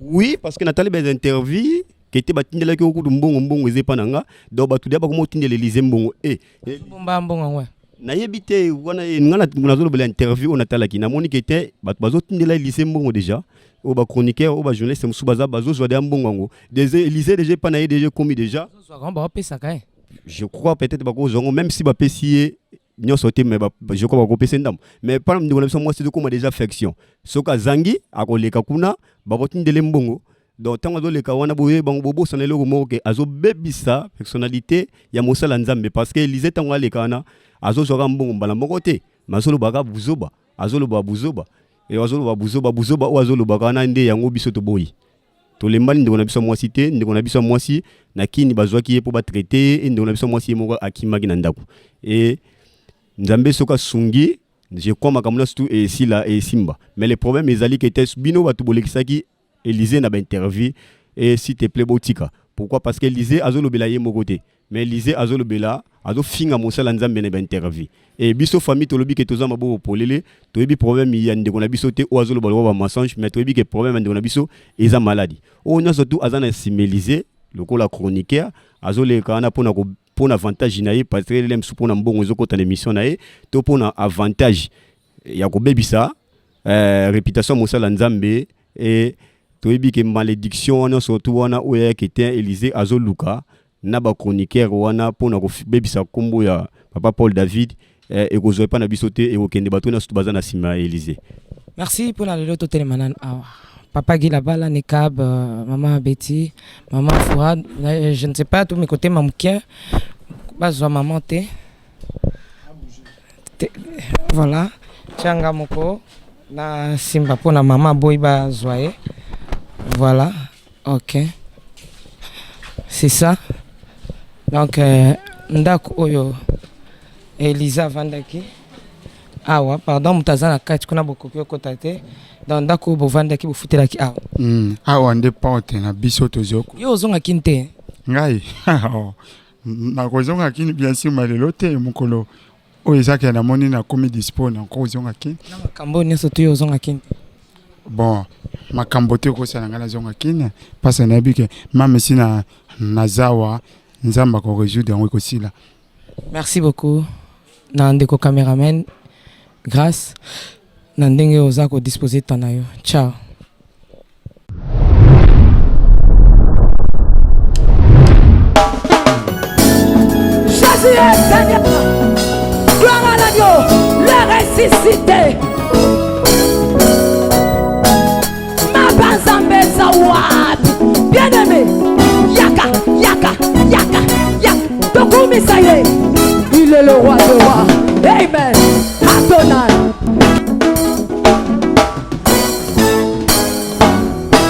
Oui, parce que Nathalie ben interview qui était battu de la ko mbongo ezepananga donc ba tout d'abord comment continue de l'Élysée mbongo et mbongo ouais. Na yebite wana ngana munazolo bela interview on atala ki na moni kete bat bazotindela Élysée mbongo déjà au ba chroniqueur au ba journaliste musubaza bazo zo de mbongo ngo des Élysée déjà pas na déjà commis déjà je crois peut-être ba ko zongo même si ba pesier nyo sauté mais je crois ba ko pese ndam mais pas ndiko na moi c'est de comment déjà affection soka zangi akoleka kuna ba kotindele mbongo donc tant que les kawana boye bango sonné le mot que azo bebisa personnalité ya mosala nzambe parce que Élysée tango le kana azo soka mbongo mbala mokote masolo baka buzoba azolo ba buzoba et azolo ba buzoba ou azolo baka na nde yango biso to boyi to le mbali ndiko na biso moi cité ndiko na biso moi si na kini bazwaki pour ba traiter et ndiko na biso moi si moko akimaki na ndako et nzambe soka sungi je crois makamuna surtout et sila et simba mais le problème ezali que tes bino batu bolekisaki Élysée n'a pas interview et s'il te plaît botika. Pourquoi? Parce que Élysée a zolo bela yemo côté. Mais Élysée a zolo bela a zo finga mosala nzambe na ba interview. Et biso famille to lobi ke toza mabo polele, to yebi problème ya ndeko na biso te o azolo balwa ba mensonge, mais to yebi ke problème ndeko na biso eza maladie. O nya surtout azana simeliser lokola chroniqueur, azole kana pona avantage na ye parce que lem sou pona mbongo ezoko ta émission na ye, to pona avantage ya ko bebisa réputation mosala nzambe et toyebi ke malédiction wana surtout wana oya kete Élysée azoluka na ba chroniqueur wana pona ko bebisa kombo ya papa Paul David et ko zoe pa na bisote et okende bato na sutubaza na sima Élysée. Merci pour la loto telemanan papa Guy Labala Nekab maman Betty maman Fourad je ne sais pas tous mes côtés mamoukia bazwa maman te voilà changa moko na simba pona maman boy bazwa voilà, ok. C'est ça. Donc, ndako oyo Elisa Vandaki. Ah ouais, pardon, mutazana kati kuna bokokyo kotate. Donc ndako bo Vandaki bo futelaki ah. Ah ouais, nde porte na biso tozoko. Yo ozonga kinte. Ngai. Na kozonga kini bien sûr malelo te mukolo. Oyo ezaki na moni na komi dispo na kozonga kini. Na makambo nyeso to yo ozonga kinte. Bon, makambo te ko sala ngala zonga kine parce na bike même si na nazawa nzamba ko résoudre yango ko sila. Merci beaucoup na ndeko cameraman grâce na ndenge oza ko disposer tanayo. Ciao. Jésus est Seigneur. Gloire à l'agneau, le ressuscité. Bien-aimé, yaka, yaka, yaka, yaka. Tokumi Saye, il est le roi de rois. Amen. Adonai.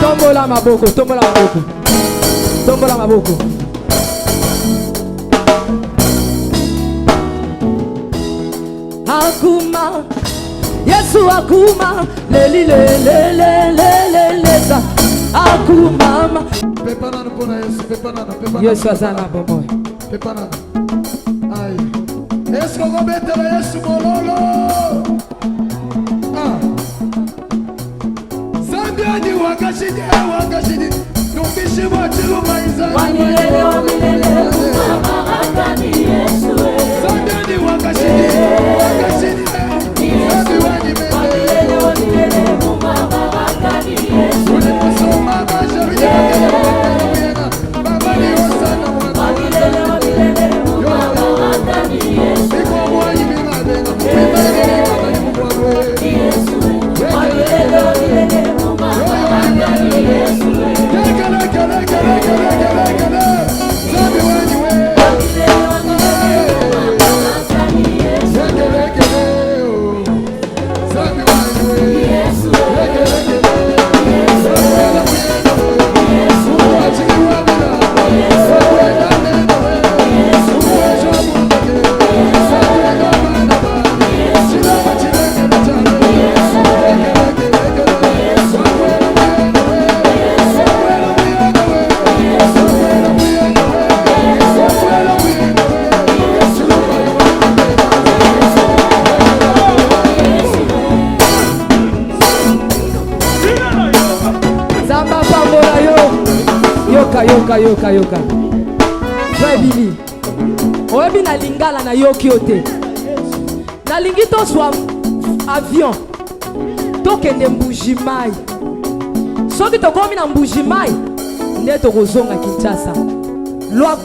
Tombola maboko, tombola maboko, tombola maboko. Akuma, Yesu akuma, le sa. Akumama Pepanana pona pepanana Yesu azana bobo pepanana ai Esko go betela Yesu mololo ah Zambiani wakashidi Nukishi wachilu maiza Wamilele Maharatani Yesu Zambiani wakashidi Wamilele Maharatani Yesu Yes. yoka. Frère Billy. Oyebi na lingala na yoki ote. Na lingi to swa avion. Tokende Mbujimai. Soki tokomi na Mbujimai, nde tokozonga Kinshasa. Loi.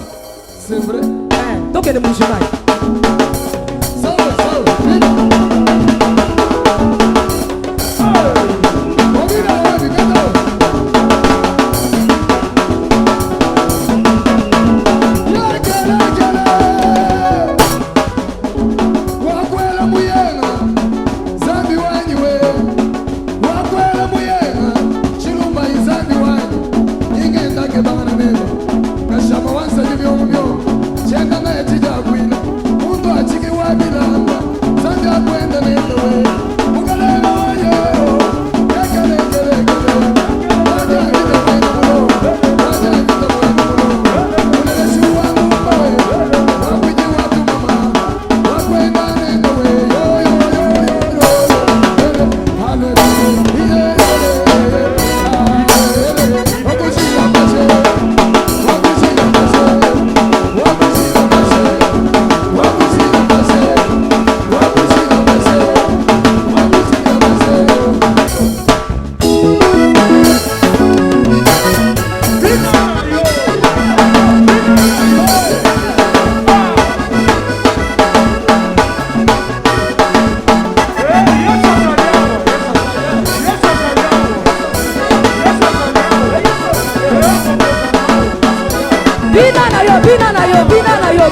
C'est vrai. Tokende Mbujimai.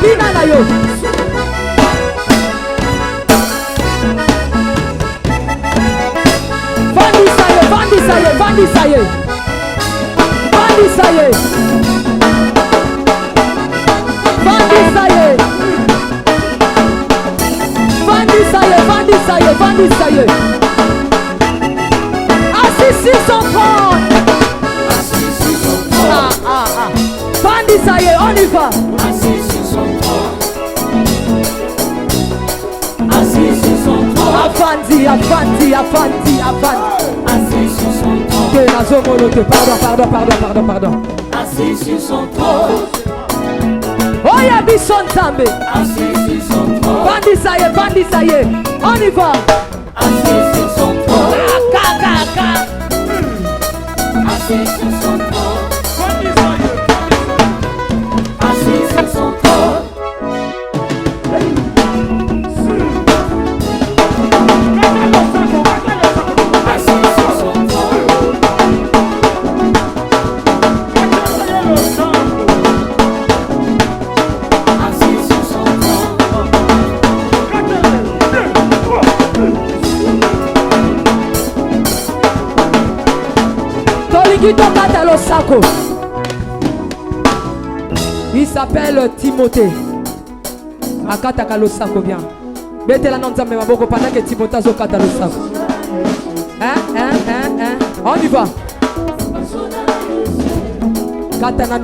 Bina na yo. Ça y est, on y va. Assis sur son trône. Assis sur son trône. Afandi. Assis sur son trône. Pardon. Assis sur son trône. Oh ya bison tambe. Assis sur son trône. Bandi ça y est, on y va. Assis sur son trône. Assis sur son trône. Assis sur son trône. Assis sur son trône. Assis sur son trône. Tolingi tokata lo sako. Il s'appelle Timothée. Akata kalosako bien. Bete la nonza mema boko pendant que Timothée zo kata losako. On y va. Katana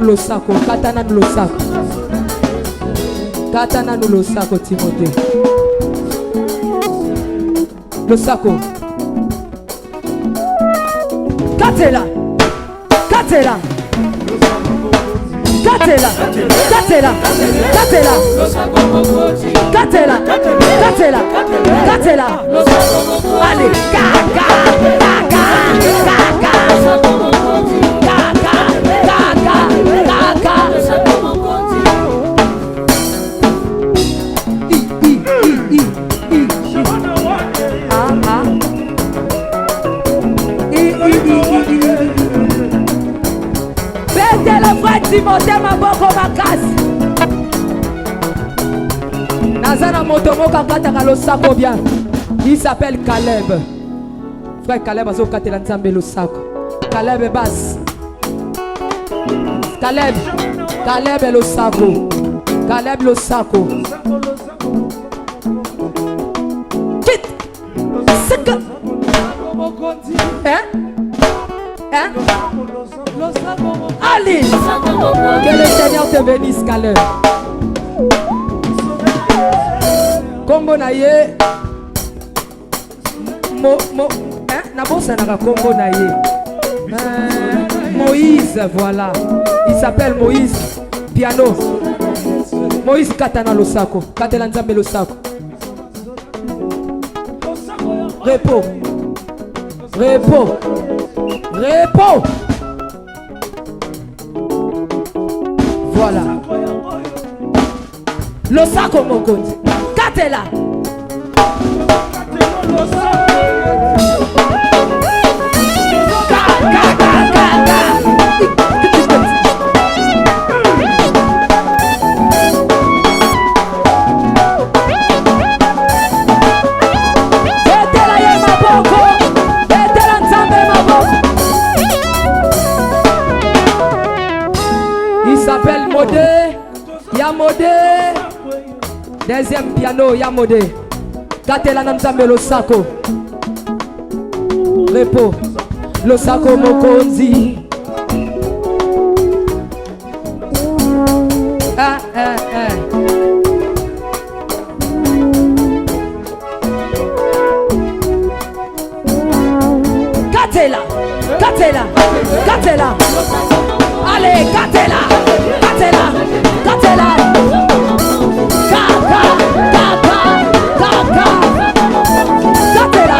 no losako Timothée. Losako. Katela. Allez, kaka. Bete le frère Timothée maboko makasi. Nazana motomoka kataka losako bien. Il s'appelle Caleb. Frère Caleb azo katela nzambe losako. Caleb basse. Caleb losako. Quitte. Sika. Allez, que le Seigneur te bénisse, Caleb. Combo na ye. Na bossa na combo na ye. Moïse, voilà. Il s'appelle Moïse. Piano. Moïse Katana Losako. Katela Nzambe Losako. Repos. Repos. Repos. Voilà. Losako Mokonzi. Katela. Il s'appelle Modé. Yamodé. Deuxième piano, Yamodé. Katela Nzambe Losako. Repos. Losako Mokonzi. Ah, ah, ah. Katela. Katela. Katela. Allez, Katela. Katela. Katela. Kaka. Kaka. Kaka. Katela.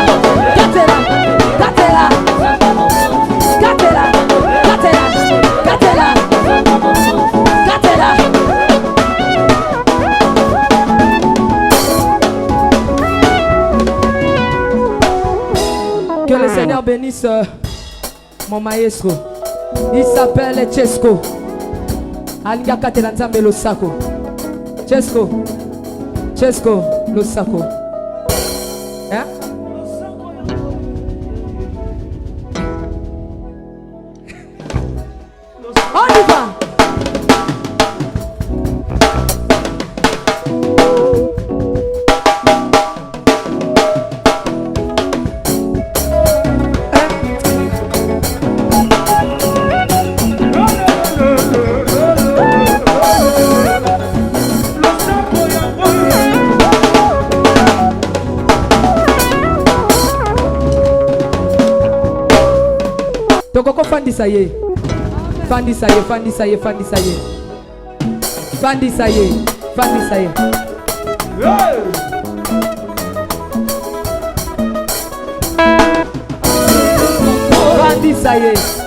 Katela. Katela. Katela. Katela. Katela. Katela. Que le Seigneur bénisse mon maestro. Il s'appelle Chesco. Alinga Katela Nzambe Losako. Chesco. Chesco Losako. Hein? On y va. Tokoko fandisa ye. Fandisa ye, fandisa ye, fandisa ye. Fandisa ye, fandisa ye. Fandisa ye.